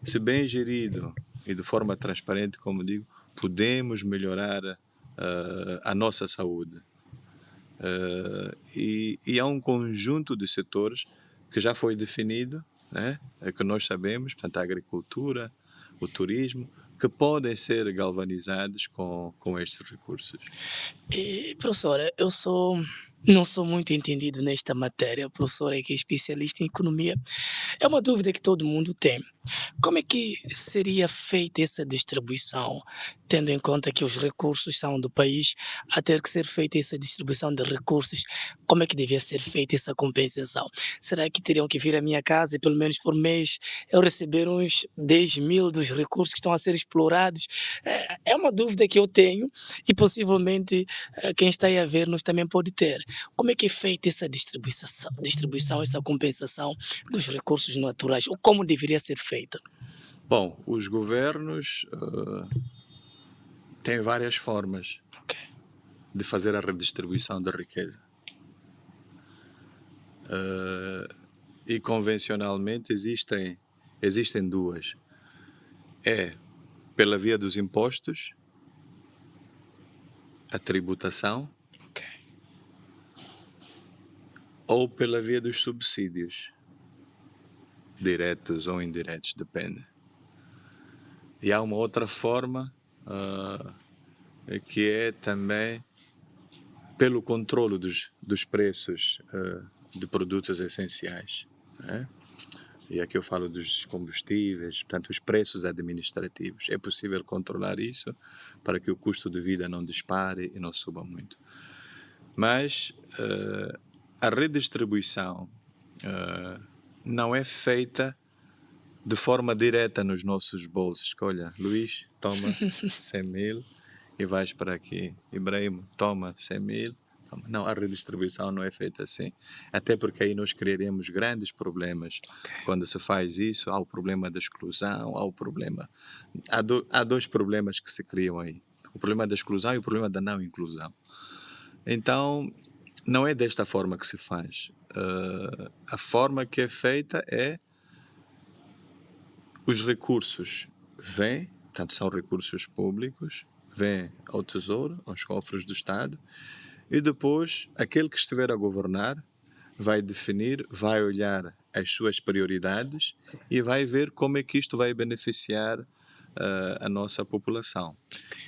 Se bem gerido e de forma transparente, como digo, podemos melhorar a nossa saúde. E há um conjunto de setores que já foi definido, né, que nós sabemos, portanto, a agricultura, o turismo, que podem ser galvanizados com estes recursos. E, professora, não sou muito entendido nesta matéria. O professor é que é especialista em economia. É uma dúvida que todo mundo tem. Como é que seria feita essa distribuição, tendo em conta que os recursos são do país, a ter que ser feita essa distribuição de recursos, como é que devia ser feita essa compensação? Será que teriam que vir à minha casa e pelo menos por mês eu receber uns 10.000 dos recursos que estão a ser explorados? É uma dúvida que eu tenho e possivelmente quem está aí a ver-nos também pode ter. Como é que é feita essa distribuição, essa compensação dos recursos naturais, ou como deveria ser feita? Bom, os governos têm várias formas Ok. de fazer a redistribuição da riqueza. E convencionalmente existem duas. É pela via dos impostos, a tributação, Ok. ou pela via dos subsídios, diretos ou indiretos, depende. E há uma outra forma que é também pelo controlo dos preços de produtos essenciais, né? E aqui eu falo dos combustíveis, portanto, os preços administrativos. É possível controlar isso para que o custo de vida não dispare e não suba muito. Mas a redistribuição não é feita de forma direta nos nossos bolsos. Olha, Luís, toma 100 mil e vais para aqui. Ibrahim, toma 100 mil. Não, a redistribuição não é feita assim. Até porque aí nós criaremos grandes problemas. Quando se faz isso, há o problema da exclusão, há o problema... Há dois problemas que se criam aí. O problema da exclusão e o problema da não inclusão. Então, não é desta forma que se faz. A forma que é feita é os recursos vêm, portanto são recursos públicos, vêm ao Tesouro, aos cofres do Estado, E depois, aquele que estiver a governar vai definir, vai olhar as suas prioridades e vai ver como é que isto vai beneficiar a nossa população.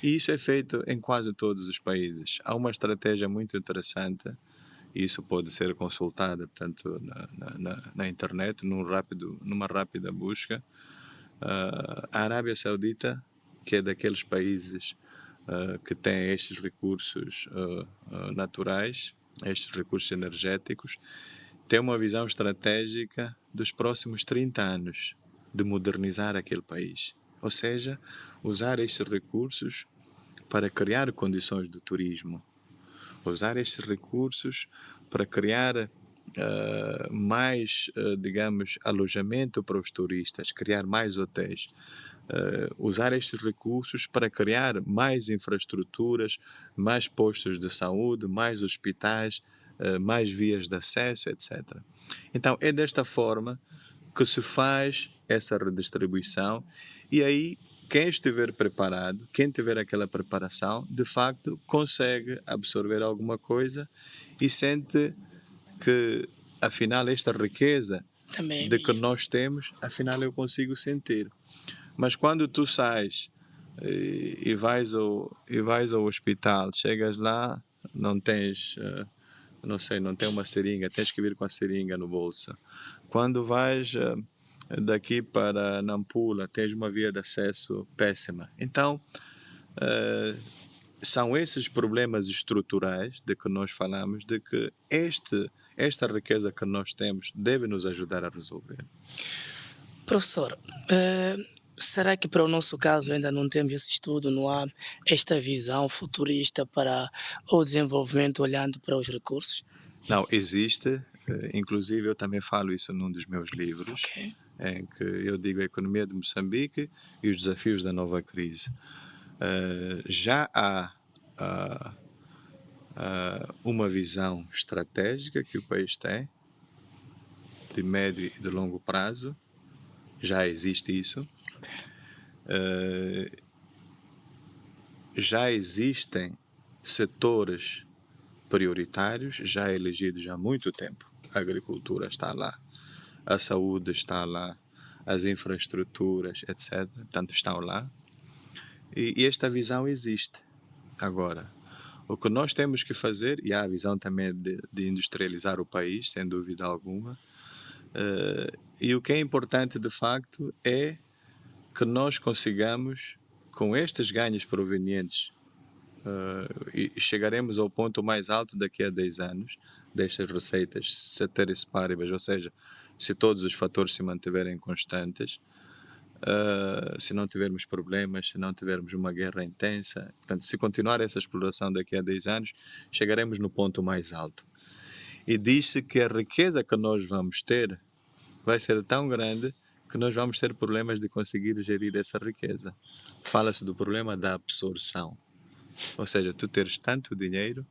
E isso é feito em quase todos os países. Há uma estratégia muito interessante, e isso pode ser consultado, portanto, na internet, numa rápida busca. A Arábia Saudita, que é daqueles países que têm estes recursos naturais, estes recursos energéticos, tem uma visão estratégica dos próximos 30 anos de modernizar aquele país. Ou seja, usar estes recursos para criar condições de turismo, usar estes recursos para criar mais, digamos, alojamento para os turistas, criar mais hotéis, usar estes recursos para criar mais infraestruturas, mais postos de saúde, mais hospitais, mais vias de acesso, etc. Então, é desta forma que se faz essa redistribuição e aí quem estiver preparado, quem tiver aquela preparação, de facto consegue absorver alguma coisa e sente que, afinal, esta riqueza Também é de que minha. nós temos, afinal eu consigo sentir. Mas quando tu sais e vais ao hospital, chegas lá, não tens, não sei, não tem uma seringa, tens que vir com a seringa no bolso. Quando vais daqui para Nampula, tens uma via de acesso péssima. Então, são esses problemas estruturais de que nós falamos, de que esta riqueza que nós temos deve nos ajudar a resolver. Professor, será que para o nosso caso ainda não temos esse estudo, não há esta visão futurista para o desenvolvimento olhando para os recursos? Não, existe, inclusive eu também falo isso num dos meus livros, Ok. em que eu digo a economia de Moçambique e os desafios da nova crise. Já há uma visão estratégica que o país tem, de médio e de longo prazo, já existe isso. Já existem setores prioritários, já elegidos há muito tempo. A agricultura está lá, a saúde está lá, as infraestruturas, etc. Portanto, estão lá. E esta visão existe. Agora, o que nós temos que fazer, e há a visão também de industrializar o país, sem dúvida alguma, e o que é importante de facto é que nós consigamos, com estes ganhos provenientes, e chegaremos ao ponto mais alto daqui a 10 anos, destas receitas ceteris paribus, ou seja, se todos os fatores se mantiverem constantes, se não tivermos problemas, se não tivermos uma guerra intensa, portanto, se continuar essa exploração daqui a 10 anos, chegaremos no ponto mais alto. E diz-se que a riqueza que nós vamos ter vai ser tão grande que nós vamos ter problemas de conseguir gerir essa riqueza. Fala-se do problema da absorção. Ou seja, tu teres tanto dinheiro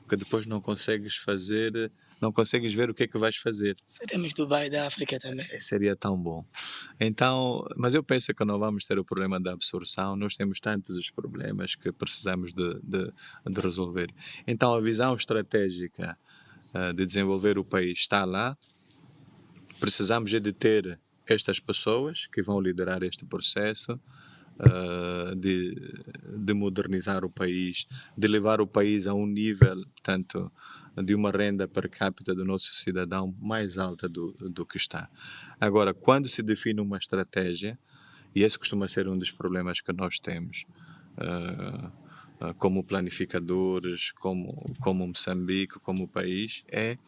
que depois não consegues fazer, não consegues ver o que é que vais fazer. Seremos Dubai da África também. Seria tão bom. Então, mas eu penso que não vamos ter o problema da absorção, nós temos tantos os problemas que precisamos de resolver. Então, a visão estratégica de desenvolver o país está lá, precisamos de ter estas pessoas que vão liderar este processo, de modernizar o país, de levar o país a um nível, portanto, de uma renda per capita do nosso cidadão mais alta do que está. Agora, quando se define uma estratégia, e esse costuma ser um dos problemas que nós temos, como planificadores, como Moçambique, como país, é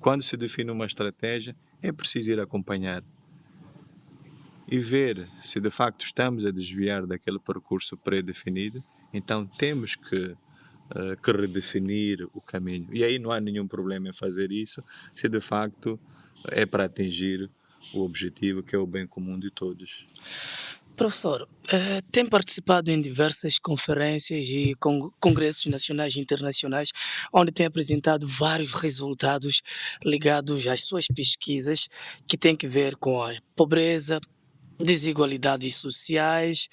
quando se define uma estratégia, é preciso ir acompanhar e ver se de facto estamos a desviar daquele percurso pré-definido, então temos que redefinir o caminho. E aí não há nenhum problema em fazer isso, se de facto é para atingir o objetivo que é o bem comum de todos. Professor, tem participado em diversas conferências e congressos nacionais e internacionais, onde tem apresentado vários resultados ligados às suas pesquisas que têm que ver com a pobreza, desigualdades sociais,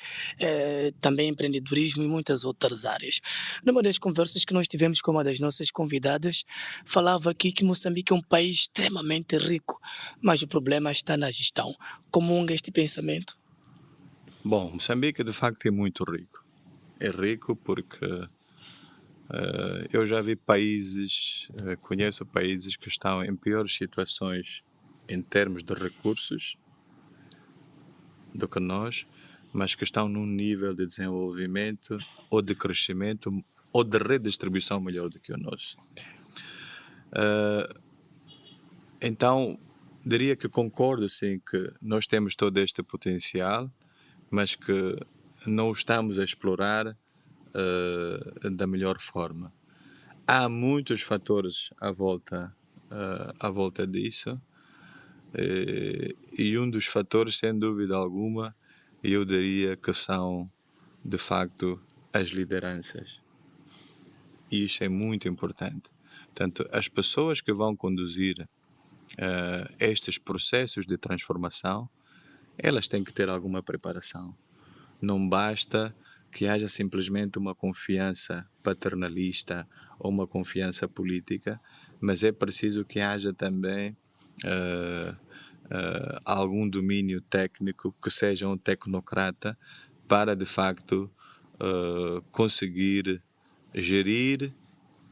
também empreendedorismo e muitas outras áreas. Numa das conversas que nós tivemos com uma das nossas convidadas, falava aqui que Moçambique é um país extremamente rico, mas o problema está na gestão. Comunga este pensamento? Bom, Moçambique de facto é muito rico. É rico porque eu já vi países, conheço países que estão em piores situações em termos de recursos do que nós, mas que estão num nível de desenvolvimento ou de crescimento ou de redistribuição melhor do que o nosso. Então, diria que concordo sim que nós temos todo este potencial, mas que não o estamos a explorar da melhor forma. Há muitos fatores à volta disso, e um dos fatores, sem dúvida alguma, eu diria que são, de facto, as lideranças. E isso é muito importante. Portanto, as pessoas que vão conduzir estes processos de transformação, elas têm que ter alguma preparação. Não basta que haja simplesmente uma confiança paternalista ou uma confiança política, mas é preciso que haja também algum domínio técnico, que seja um tecnocrata, para de facto conseguir gerir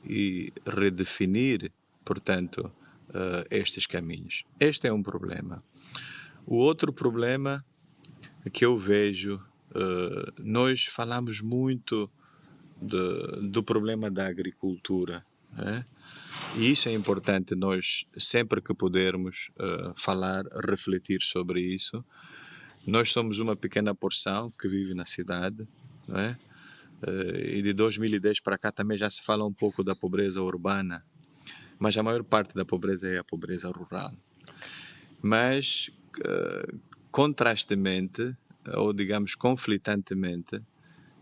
e redefinir, portanto, estes caminhos. Este é um problema. O outro problema que eu vejo, nós falamos muito do problema da agricultura, né? E isso é importante nós, sempre que pudermos falar, refletir sobre isso. Nós somos uma pequena porção que vive na cidade, não é? E de 2010 para cá também já se fala um pouco da pobreza urbana, mas a maior parte da pobreza é a pobreza rural. Mas, contrastemente, ou digamos conflitantemente,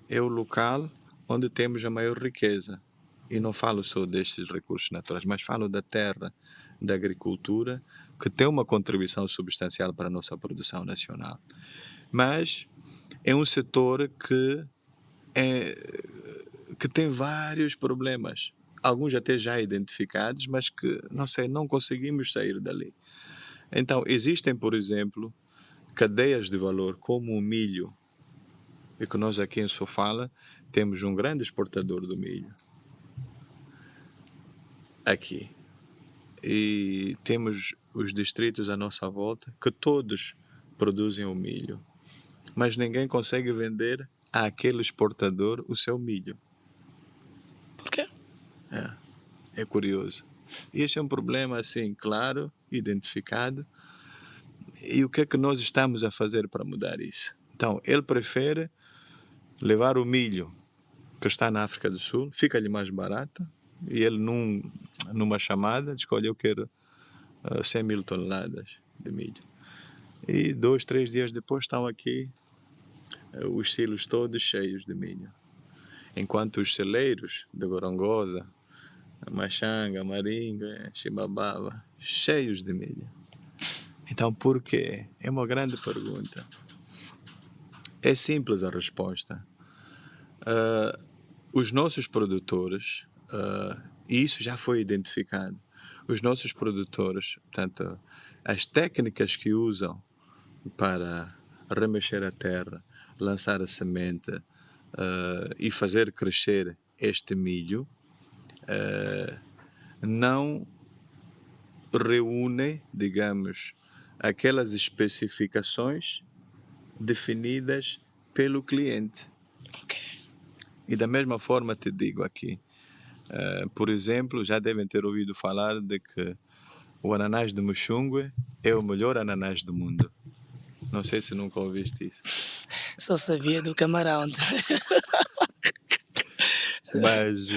é o local onde temos a maior riqueza. E não falo só destes recursos naturais, mas falo da terra, da agricultura, que tem uma contribuição substancial para a nossa produção nacional. Mas é um setor que tem vários problemas, alguns até já identificados, mas que, não conseguimos sair dali. Então, existem, por exemplo, cadeias de valor como o milho, e que nós aqui em Sofala temos um grande exportador do milho. Aqui. E temos os distritos à nossa volta, que todos produzem o milho, mas ninguém consegue vender àquele exportador o seu milho. Por quê? É curioso. E esse é um problema, assim, claro, identificado. E o que é que nós estamos a fazer para mudar isso? Então, ele prefere levar o milho que está na África do Sul, fica-lhe mais barato, e ele numa chamada escolhe: eu quero 100 mil toneladas de milho. E 2, 3 dias depois estão aqui os silos todos cheios de milho. Enquanto os celeiros de Gorongosa, Machanga, Maringa, Chibababa, cheios de milho. Então, por quê? É uma grande pergunta. É simples a resposta. Os nossos produtores, e isso já foi identificado, os nossos produtores, portanto, as técnicas que usam para remexer a terra, lançar a semente e fazer crescer este milho, não reúnem, digamos, aquelas especificações definidas pelo cliente. E da mesma forma te digo aqui, por exemplo, já devem ter ouvido falar de que o ananás de Muxungue é o melhor ananás do mundo. Não sei se nunca ouviste isso. Só sabia do camarão. Mas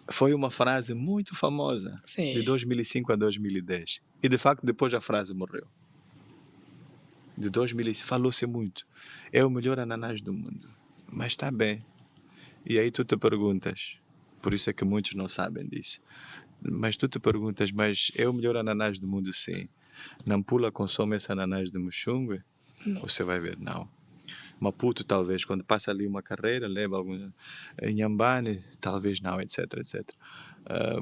foi uma frase muito famosa, Sim. de 2005 a 2010. E de facto depois a frase morreu. De 2005 falou-se muito. É o melhor ananás do mundo. Mas está bem. E aí tu te perguntas, por isso é que muitos não sabem disso, mas tu te perguntas: mas é o melhor ananás do mundo? Sim. Nampula consome esse ananás de Muxungue? Você vai ver, não. Maputo, talvez, quando passa ali uma carreira, leva algum. Inhambane, talvez não, etc, etc.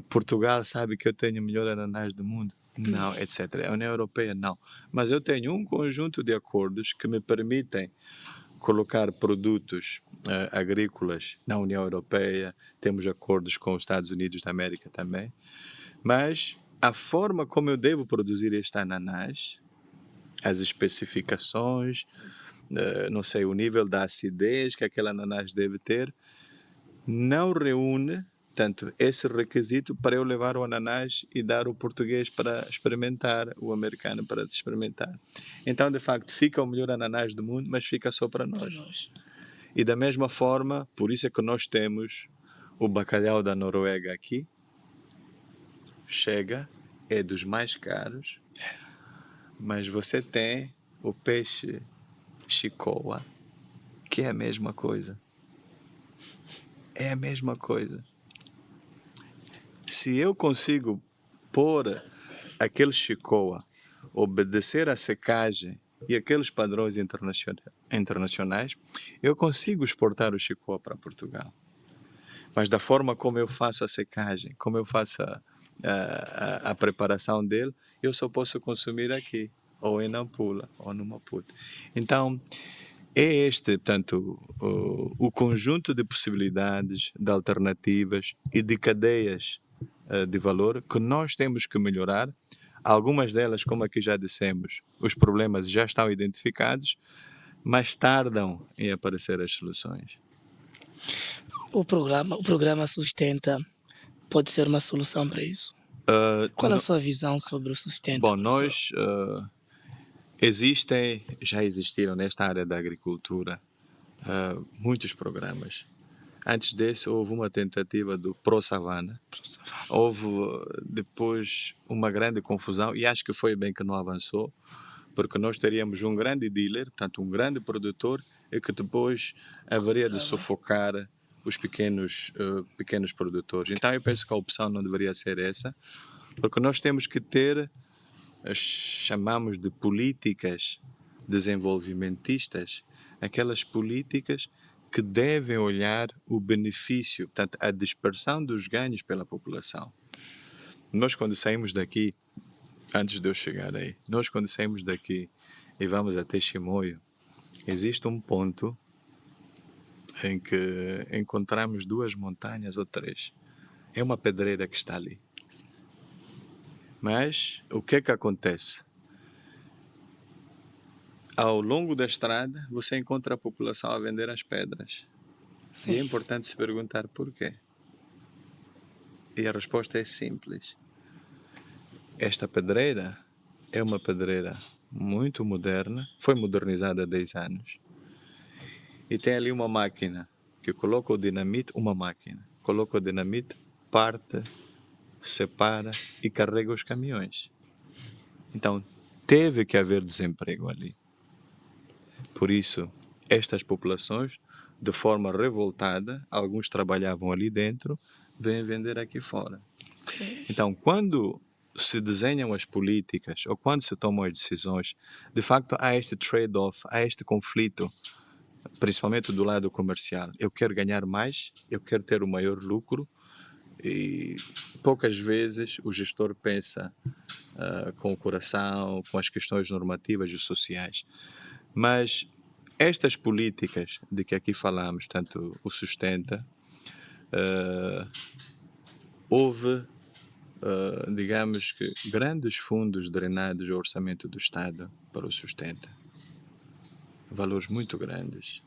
Portugal sabe que eu tenho o melhor ananás do mundo? Não, etc. A União Europeia, não. Mas eu tenho um conjunto de acordos que me permitem colocar produtos agrícolas na União Europeia, temos acordos com os Estados Unidos da América também, mas a forma como eu devo produzir este ananás, as especificações, não sei, o nível da acidez que aquele ananás deve ter, não reúne, tanto esse requisito para eu levar o ananás e dar o português para experimentar, o americano para experimentar. Então, de facto, fica o melhor ananás do mundo, mas fica só para nós. E da mesma forma, por isso é que nós temos o bacalhau da Noruega aqui, chega, é dos mais caros, mas você tem o peixe chicoa, que é a mesma coisa. É a mesma coisa. Se eu consigo pôr aquele chicoa, obedecer à secagem e aqueles padrões internacionais, eu consigo exportar o chicoa para Portugal. Mas da forma como eu faço a secagem, como eu faço a preparação dele, eu só posso consumir aqui, ou em Nampula, ou no Maputo. Então, é este, portanto, o conjunto de possibilidades, de alternativas e de cadeias de valor que nós temos que melhorar. Algumas delas, como aqui já dissemos, os problemas já estão identificados, mas tardam em aparecer as soluções. O programa Sustenta pode ser uma solução para isso? Qual a sua visão sobre o Sustenta? Bom, nós já existiram nesta área da agricultura muitos programas. Antes desse, houve uma tentativa do Pro Savana. Houve depois uma grande confusão, e acho que foi bem que não avançou, porque nós teríamos um grande dealer, portanto, um grande produtor, e que depois haveria de sufocar os pequenos produtores. Então, eu penso que a opção não deveria ser essa, porque nós temos que ter, chamamos de políticas desenvolvimentistas, aquelas políticas que devem olhar o benefício, portanto, a dispersão dos ganhos pela população. Nós, quando saímos daqui, antes de eu chegar aí, nós, quando saímos daqui e vamos até Chimoio, existe um ponto em que encontramos 2 montanhas ou 3. É uma pedreira que está ali. Mas o que é que acontece? Ao longo da estrada, você encontra a população a vender as pedras. Sim. E é importante se perguntar por quê. E a resposta é simples. Esta pedreira é uma pedreira muito moderna, foi modernizada há 10 anos. E tem ali uma máquina que coloca o dinamite, coloca o dinamite, parte, separa e carrega os caminhões. Então, teve que haver desemprego ali. Por isso, estas populações, de forma revoltada, alguns trabalhavam ali dentro, vêm vender aqui fora. Então, quando se desenham as políticas ou quando se tomam as decisões, de facto há este trade-off, há este conflito, principalmente do lado comercial. Eu quero ganhar mais, eu quero ter o maior lucro, e poucas vezes o gestor pensa com o coração, com as questões normativas e sociais. Mas estas políticas de que aqui falamos, tanto o Sustenta, houve, digamos que, grandes fundos drenados ao orçamento do Estado para o Sustenta. Valores muito grandes.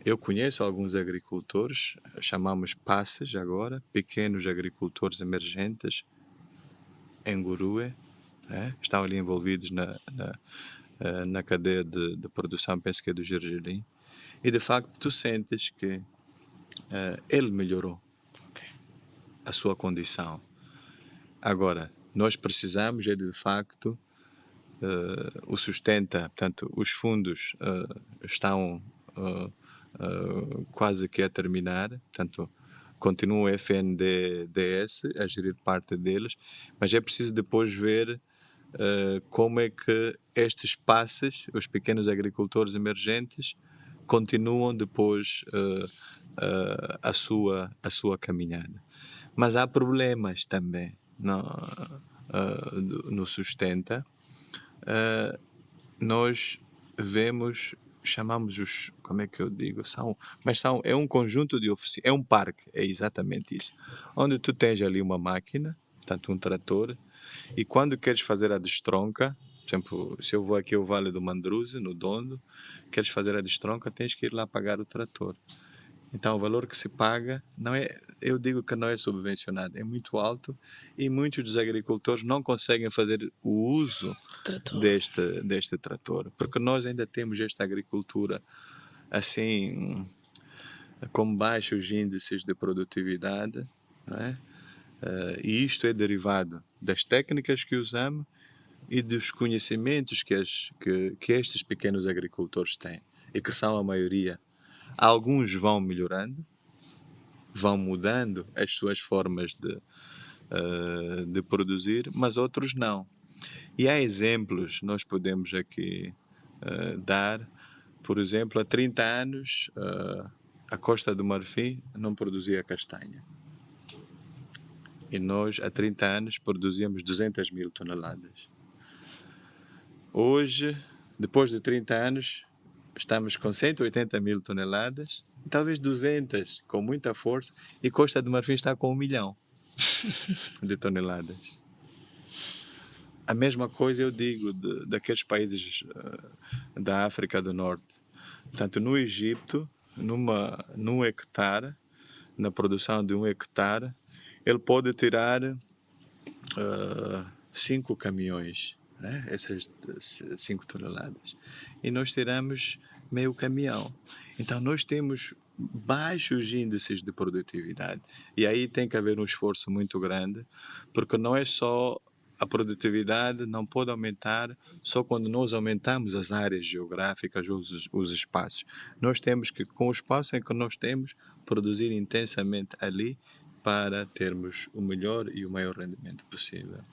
Eu conheço alguns agricultores, chamamos PASSES agora, pequenos agricultores emergentes, em Gurue, estão ali envolvidos na cadeia de produção, penso que é do gergelim, e de facto tu sentes que ele melhorou a sua condição. Agora, nós precisamos de facto o Sustenta, portanto, os fundos estão quase que a terminar, portanto, continua o FNDS a gerir parte deles, mas é preciso depois ver como é que estes passes, os pequenos agricultores emergentes, continuam depois a sua caminhada. Mas há problemas também no Sustenta. Nós vemos, chamamos os, como é que eu digo, é um conjunto de oficinas, é um parque, é exatamente isso, onde tu tens ali uma máquina, portanto um trator, e quando queres fazer a destronca, por exemplo, se eu vou aqui ao Vale do Mandruze, no Dondo, queres fazer a destronca, tens que ir lá pagar o trator. Então, o valor que se paga, não é, eu digo que não é subvencionado, é muito alto e muitos dos agricultores não conseguem fazer o uso Trator. deste trator, porque nós ainda temos esta agricultura assim, com baixos índices de produtividade, não é? E isto é derivado das técnicas que usamos e dos conhecimentos que estes pequenos agricultores têm, e que são a maioria. Alguns vão melhorando, vão mudando as suas formas de produzir, mas outros não. E há exemplos, nós podemos aqui dar, por exemplo, há 30 anos a Costa do Marfim não produzia castanha. E nós, há 30 anos, produzíamos 200 mil toneladas. Hoje, depois de 30 anos, estamos com 180 mil toneladas, e talvez 200, com muita força, e Costa do Marfim está com 1 milhão de toneladas. A mesma coisa eu digo daqueles países da África do Norte. Portanto, no Egito, num hectare, na produção de 1 hectare, ele pode tirar 5 caminhões, né? Essas 5 toneladas. E nós tiramos meio caminhão. Então, nós temos baixos índices de produtividade. E aí tem que haver um esforço muito grande, porque não é só a produtividade, não pode aumentar só quando nós aumentamos as áreas geográficas, os espaços. Nós temos que, com o espaço em que nós temos, produzir intensamente ali para termos o melhor e o maior rendimento possível.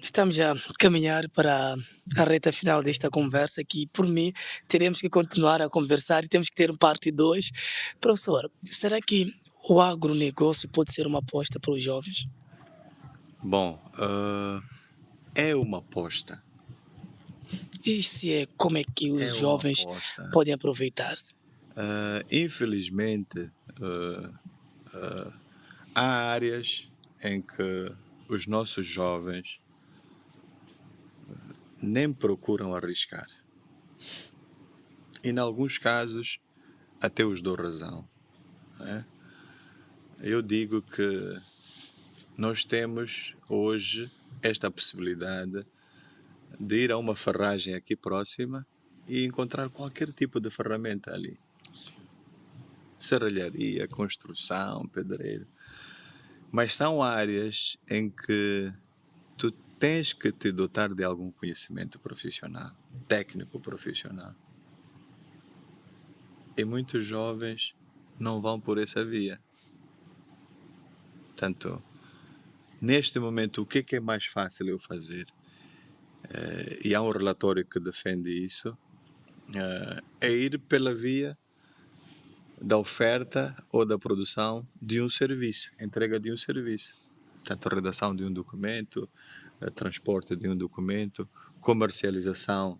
Estamos a caminhar para a reta final desta conversa, que por mim teremos que continuar a conversar e temos que ter um parte 2. Professor, será que o agronegócio pode ser uma aposta para os jovens? Bom, é uma aposta. E se é, como é que os É uma jovens aposta. podem aproveitar-se? Infelizmente, há áreas em que os nossos jovens nem procuram arriscar. E, em alguns casos, até os dou razão, né? Eu digo que nós temos hoje esta possibilidade de ir a uma ferragem aqui próxima e encontrar qualquer tipo de ferramenta ali. Serralharia, construção, pedreiro. Mas são áreas em que tu tens que te dotar de algum conhecimento profissional, técnico profissional. E muitos jovens não vão por essa via. Portanto, neste momento, o que é mais fácil eu fazer? E há um relatório que defende isso, é ir pela via da oferta ou da produção de um serviço, entrega de um serviço. Portanto, redação de um documento, transporte de um documento, comercialização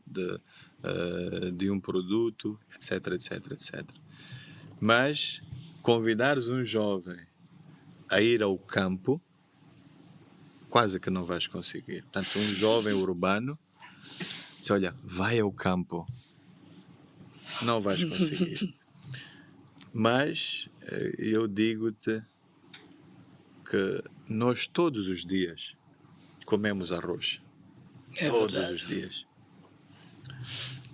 de um produto, etc, etc, etc. Mas convidares um jovem a ir ao campo, quase que não vais conseguir. Portanto, um jovem urbano diz, olha, vai ao campo. Não vais conseguir. Mas eu digo-te que nós todos os dias comemos arroz. Todos verdade. os dias.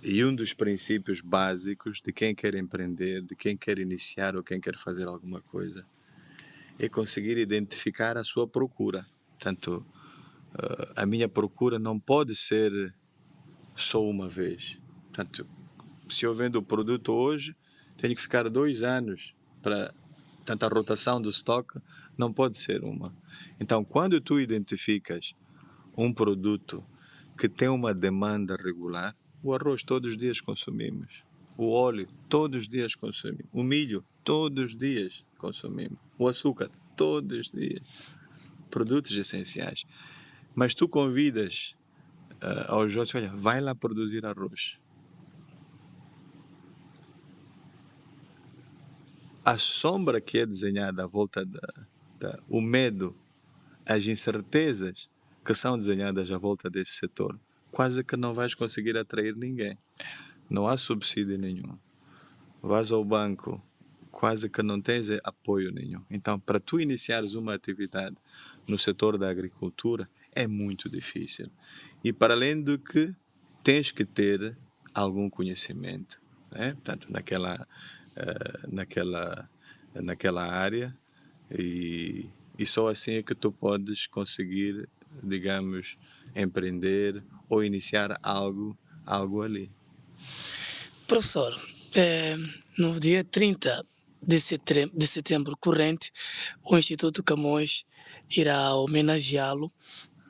E um dos princípios básicos de quem quer empreender, de quem quer iniciar ou quem quer fazer alguma coisa, é conseguir identificar a sua procura. Portanto, a minha procura não pode ser só uma vez. Portanto, se eu vendo o produto hoje, tenho que ficar 2 anos para... Portanto, a rotação do estoque não pode ser uma. Então, quando tu identificas um produto que tem uma demanda regular, o arroz todos os dias consumimos, o óleo todos os dias consumimos, o milho todos os dias consumimos, o açúcar todos os dias, produtos essenciais. Mas tu convidas aos outros, olha, vai lá produzir arroz. A sombra que é desenhada à volta o medo, as incertezas que são desenhadas à volta desse setor, quase que não vais conseguir atrair ninguém. Não há subsídio nenhum. Vais ao banco, quase que não tens apoio nenhum. Então, para tu iniciares uma atividade no setor da agricultura, é muito difícil. E para além do que, tens que ter algum conhecimento, né? Portanto, naquela área, e só assim é que tu podes conseguir, digamos, empreender ou iniciar algo ali. Professor, no dia 30 de setembro corrente, o Instituto Camões irá homenageá-lo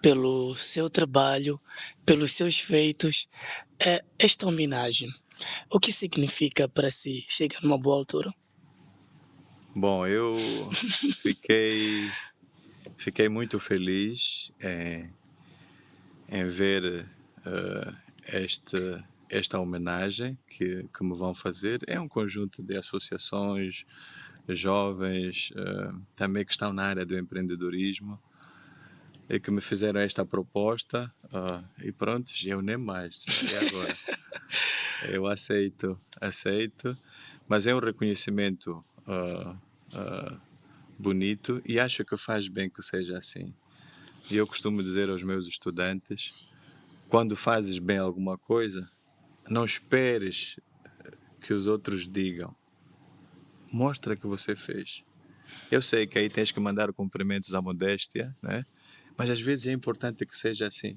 pelo seu trabalho, pelos seus feitos. Esta homenagem, o que significa para si? Chega numa boa altura? Bom, eu fiquei muito feliz em ver esta homenagem que me vão fazer. É um conjunto de associações, jovens, também que estão na área do empreendedorismo, e que me fizeram esta proposta, e pronto, eu nem mais, e agora? Eu aceito, mas é um reconhecimento bonito, e acho que faz bem que seja assim. E eu costumo dizer aos meus estudantes, quando fazes bem alguma coisa, não esperes que os outros digam. Mostra que você fez. Eu sei que aí tens que mandar cumprimentos à modéstia, né? Mas às vezes é importante que seja assim.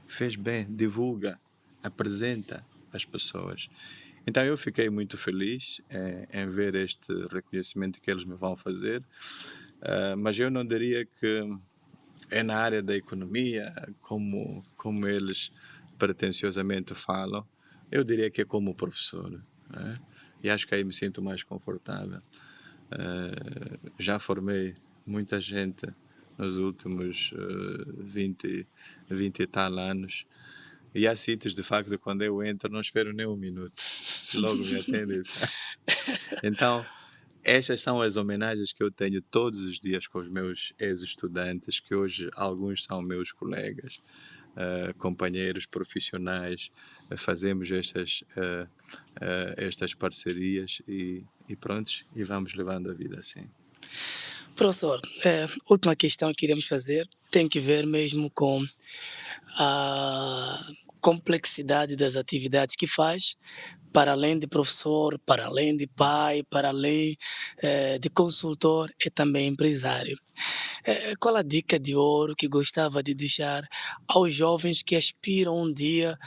Fez bem, divulga, apresenta às pessoas. Então eu fiquei muito feliz em ver este reconhecimento que eles me vão fazer, mas eu não diria que é na área da economia, como eles pretensiosamente falam. Eu diria que é como professor, né? E acho que aí me sinto mais confortável. Já formei muita gente nos últimos 20 e tal anos, e há sítios, de facto, quando eu entro, não espero nem um minuto, logo me atendem. Então, estas são as homenagens que eu tenho todos os dias com os meus ex-estudantes, que hoje alguns são meus colegas, companheiros profissionais. Fazemos estas parcerias e pronto, e vamos levando a vida assim. Professor, última questão que iremos fazer tem que ver mesmo com a complexidade das atividades que faz, para além de professor, para além de pai, para além de consultor, é também empresário. Qual a dica de ouro que gostava de deixar aos jovens que aspiram um dia,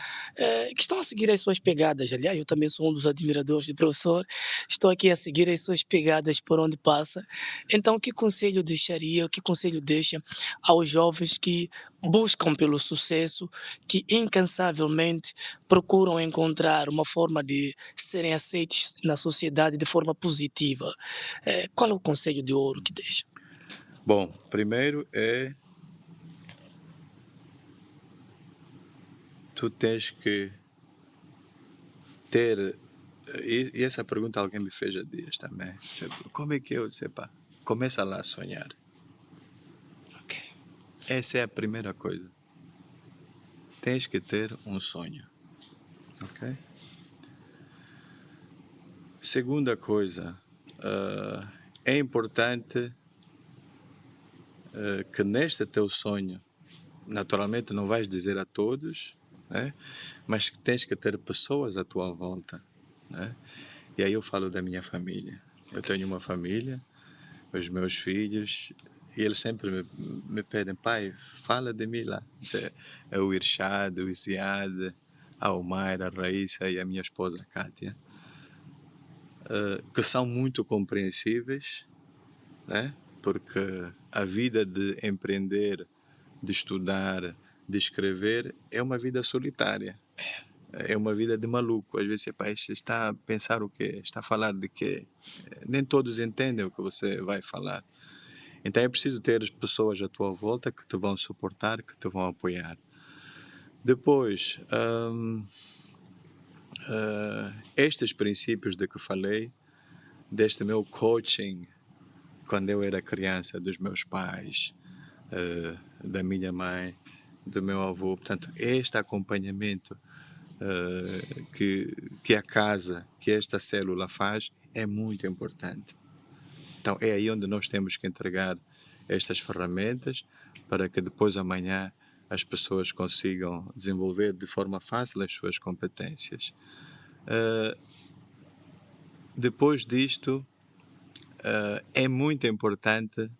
que estão a seguir as suas pegadas? Aliás, eu também sou um dos admiradores do professor, estou aqui a seguir as suas pegadas por onde passa. Então, que conselho deixaria, que conselho deixa aos jovens que buscam pelo sucesso, que incansavelmente procuram encontrar uma forma de serem aceitos na sociedade de forma positiva? Qual é o conselho de ouro que deixa? Bom, primeiro tu tens que ter, e essa pergunta alguém me fez há dias também, como é que eu disse, pá, começa lá a sonhar. Ok. Essa é a primeira coisa. Tens que ter um sonho, ok? Segunda coisa, é importante que neste teu sonho, naturalmente não vais dizer a todos, né? Mas que tens que ter pessoas à tua volta, né? E aí eu falo da minha família. Eu tenho uma família, os meus filhos, e eles sempre me pedem, pai, fala de mim lá. É o Irshad, o Isiad, a Omaira, a Raíssa e a minha esposa, a Kátia, que são muito compreensíveis, né? Porque a vida de empreender, de estudar, de escrever é uma vida solitária. É uma vida de maluco. Às vezes, epá, este está a pensar o quê? Está a falar de quê? Nem todos entendem o que você vai falar. Então é preciso ter as pessoas à tua volta que te vão suportar, que te vão apoiar. Depois, estes princípios de que falei, deste meu coaching, quando eu era criança, dos meus pais, da minha mãe, do meu avô, portanto, este acompanhamento que a casa, que esta célula faz, é muito importante. Então, é aí onde nós temos que entregar estas ferramentas para que depois amanhã as pessoas consigam desenvolver de forma fácil as suas competências. Depois disto, é muito importante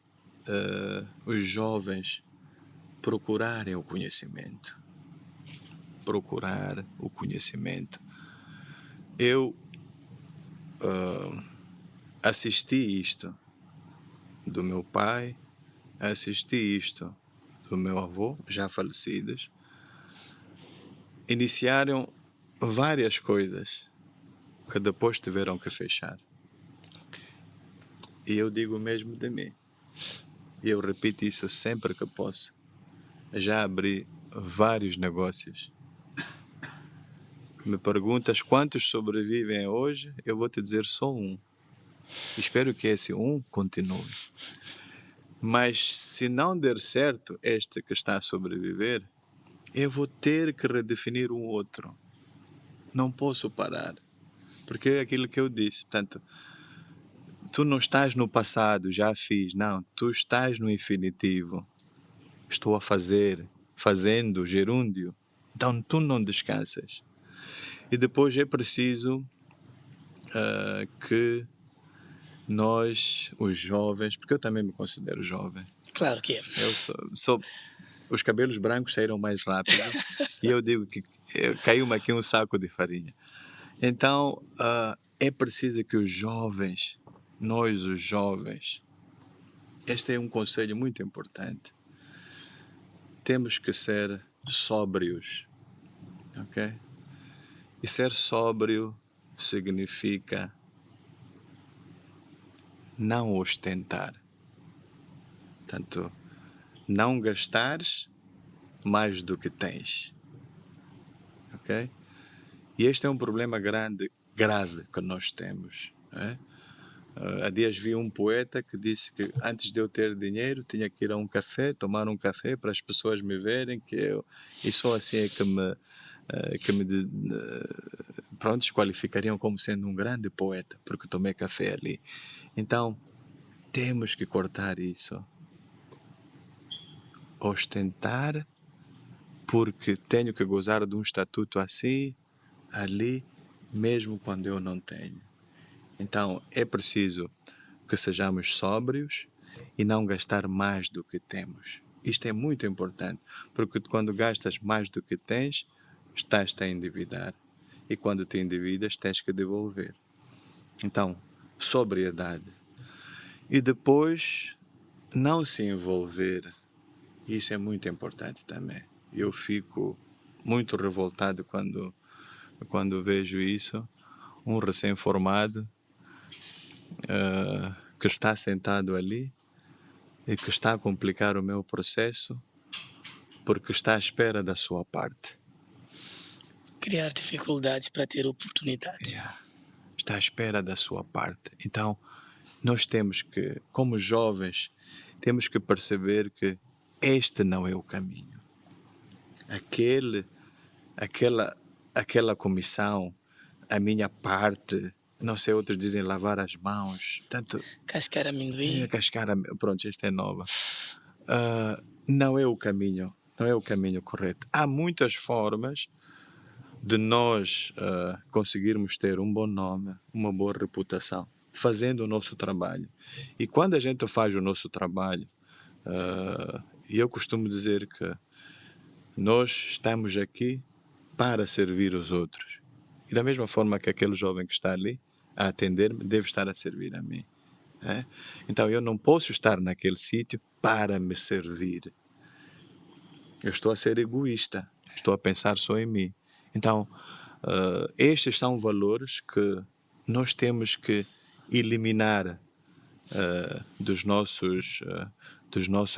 os jovens procurarem o conhecimento. Procurar o conhecimento. Eu assisti isto do meu pai, assisti isto do meu avô, já falecidos. Iniciaram várias coisas que depois tiveram que fechar. E eu digo mesmo de mim. E eu repito isso sempre que posso. Já abri vários negócios. Me perguntas quantos sobrevivem hoje, eu vou te dizer só um. Espero que esse um continue. Mas se não der certo este que está a sobreviver, eu vou ter que redefinir um outro. Não posso parar. Porque é aquilo que eu disse. Portanto, tu não estás no passado, já fiz. Não, tu estás no infinitivo. Estou a fazer, fazendo, gerúndio. Então, tu não descansas. E depois é preciso que nós, os jovens, porque eu também me considero jovem. Claro que é. Eu sou os cabelos brancos saíram mais rápido e eu digo que caiu-me aqui um saco de farinha. Então, é preciso que os jovens, nós os jovens, este é um conselho muito importante, temos que ser sóbrios, ok? E ser sóbrio significa não ostentar. Portanto, não gastares mais do que tens. Ok? E este é um problema grave que nós temos. Há dias vi um poeta que disse que antes de eu ter dinheiro tinha que ir a um café, tomar um café para as pessoas me verem e só assim é que me desqualificariam como sendo um grande poeta, porque tomei café ali. Então, temos que cortar isso. Ostentar porque tenho que gozar de um estatuto assim, ali, mesmo quando eu não tenho. Então, é preciso que sejamos sóbrios e não gastar mais do que temos. Isto é muito importante, porque quando gastas mais do que tens, estás-te a endividar. E quando te endividas, tens que devolver. Então, sobriedade. E depois, não se envolver. Isso é muito importante também. Eu fico muito revoltado quando vejo isso. Um recém-formado que está sentado ali e que está a complicar o meu processo porque está à espera da sua parte. Criar dificuldades para ter oportunidades. Está à espera da sua parte. Então, nós temos que, como jovens, temos que perceber que este não é o caminho. Aquela comissão, a minha parte, não sei, outros dizem lavar as mãos. Tanto, Cascar amendoim. Pronto, esta é nova. Não é o caminho, não é o caminho correto. Há muitas formas de nós conseguirmos ter um bom nome, uma boa reputação, fazendo o nosso trabalho. E quando a gente faz o nosso trabalho, eu costumo dizer que nós estamos aqui para servir os outros. E da mesma forma que aquele jovem que está ali a atender-me deve estar a servir a mim. Então eu não posso estar naquele sítio para me servir. eu estou a ser egoísta, estou a pensar só em mim. Então, estes são valores que nós temos que eliminar dos nossos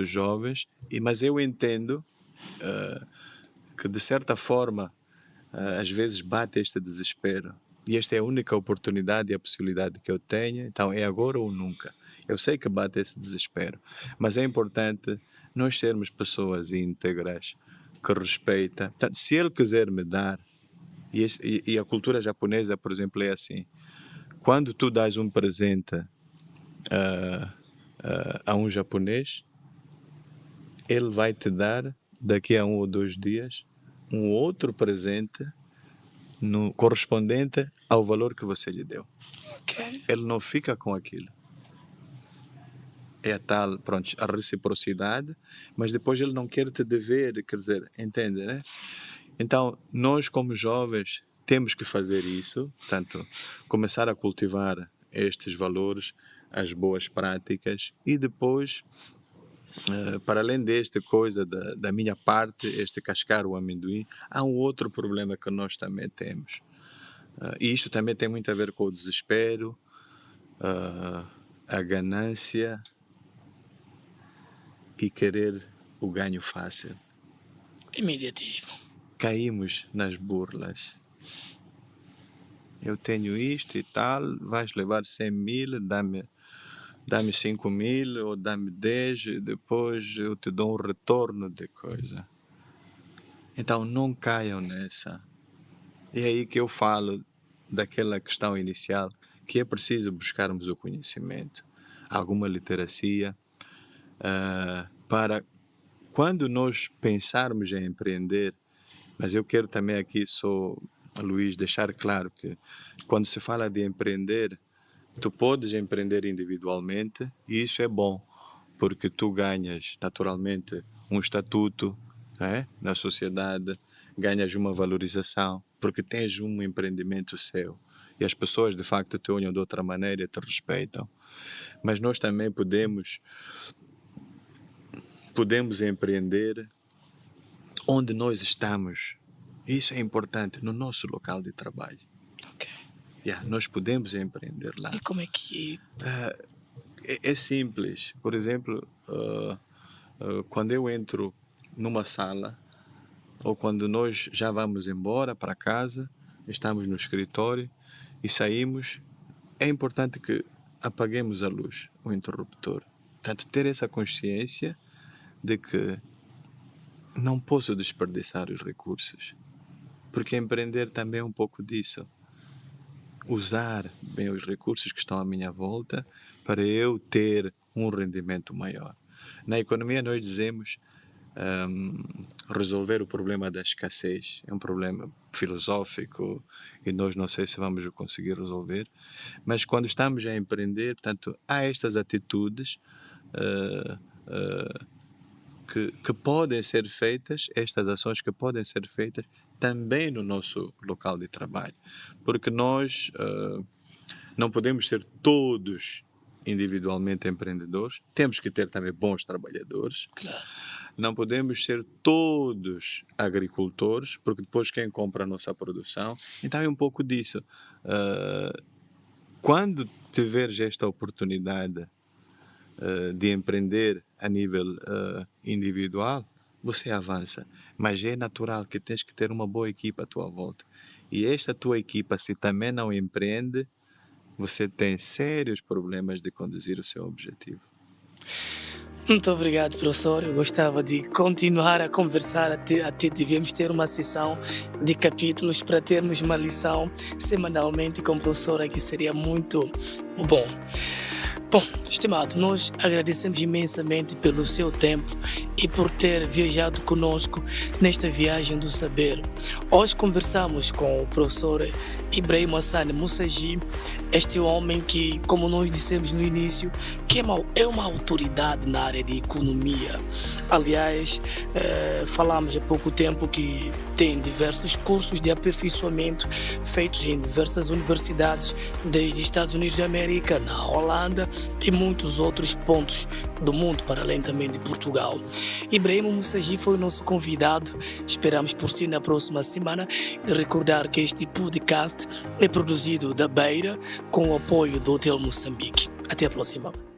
jovens, mas eu entendo que de certa forma às vezes bate este desespero, e esta é a única oportunidade e a possibilidade que eu tenho, então é agora ou nunca. Eu sei que bate esse desespero, mas é importante nós sermos pessoas íntegras, que respeitam. Portanto, se ele quiser me dar, e a cultura japonesa, por exemplo, é assim, quando tu dás um presente a um japonês, ele vai te dar, daqui a 1 ou 2 dias, um outro presente correspondente ao valor que você lhe deu. Ok. Ele não fica com aquilo. É a tal, pronto, a reciprocidade, mas depois ele não quer te dever, quer dizer, entende, né? Então, nós como jovens temos que fazer isso, portanto, começar a cultivar estes valores, as boas práticas, e depois, para além desta coisa da minha parte, este cascar o amendoim, há um outro problema que nós também temos. E isto também tem muito a ver com o desespero, a ganância e querer o ganho fácil. Imediatismo. Caímos nas burlas. Eu tenho isto e tal, vais levar 100 mil, dá-me 5 mil ou dá-me 10, e depois eu te dou um retorno de coisa. Então não caiam nessa. E é aí que eu falo daquela questão inicial, que é preciso buscarmos o conhecimento, alguma literacia, para quando nós pensarmos em empreender. Mas eu quero também aqui, Luís, deixar claro que quando se fala de empreender, tu podes empreender individualmente, e isso é bom, porque tu ganhas naturalmente um estatuto, né, na sociedade, ganhas uma valorização, porque tens um empreendimento seu, e as pessoas de facto te olham de outra maneira e te respeitam. Mas nós também podemos empreender onde nós estamos. Isso é importante, no nosso local de trabalho. Ok. Nós podemos empreender lá. E como é que... É simples. Por exemplo, quando eu entro numa sala, ou quando nós já vamos embora para casa, estamos no escritório e saímos, é importante que apaguemos a luz, o interruptor. Portanto, ter essa consciência de que não posso desperdiçar os recursos, porque empreender também é um pouco disso. Usar bem os recursos que estão à minha volta para eu ter um rendimento maior. Na economia nós dizemos resolver o problema da escassez. É um problema filosófico e nós não sei se vamos conseguir resolver, mas quando estamos a empreender, portanto, há estas atitudes que podem ser feitas, estas ações que podem ser feitas também no nosso local de trabalho, porque nós não podemos ser todos individualmente empreendedores, temos que ter também bons trabalhadores. Claro. Não podemos ser todos agricultores, porque depois quem compra a nossa produção, então é um pouco disso. Quando tiveres esta oportunidade de empreender a nível individual, você avança, mas é natural que tens que ter uma boa equipa à tua volta, e esta tua equipa, se também não empreende, você tem sérios problemas de conduzir o seu objetivo. Muito obrigado, professor. Eu gostava de continuar a conversar, até devemos ter uma sessão de capítulos para termos uma lição semanalmente com o professor, aqui seria muito bom. Bom, estimado, nós agradecemos imensamente pelo seu tempo e por ter viajado conosco nesta viagem do saber. Hoje conversamos com o professor Ibrahim Hassan Moussagi, este homem que, como nós dissemos no início, que é uma autoridade na área de economia. Aliás, falamos há pouco tempo que tem diversos cursos de aperfeiçoamento feitos em diversas universidades, desde Estados Unidos da América, na Holanda, e muitos outros pontos do mundo, para além também de Portugal. Ibrahim Moussagi foi o nosso convidado. Esperamos por si na próxima semana. E recordar que este podcast é produzido da Beira com o apoio do Hotel Moçambique. Até a próxima.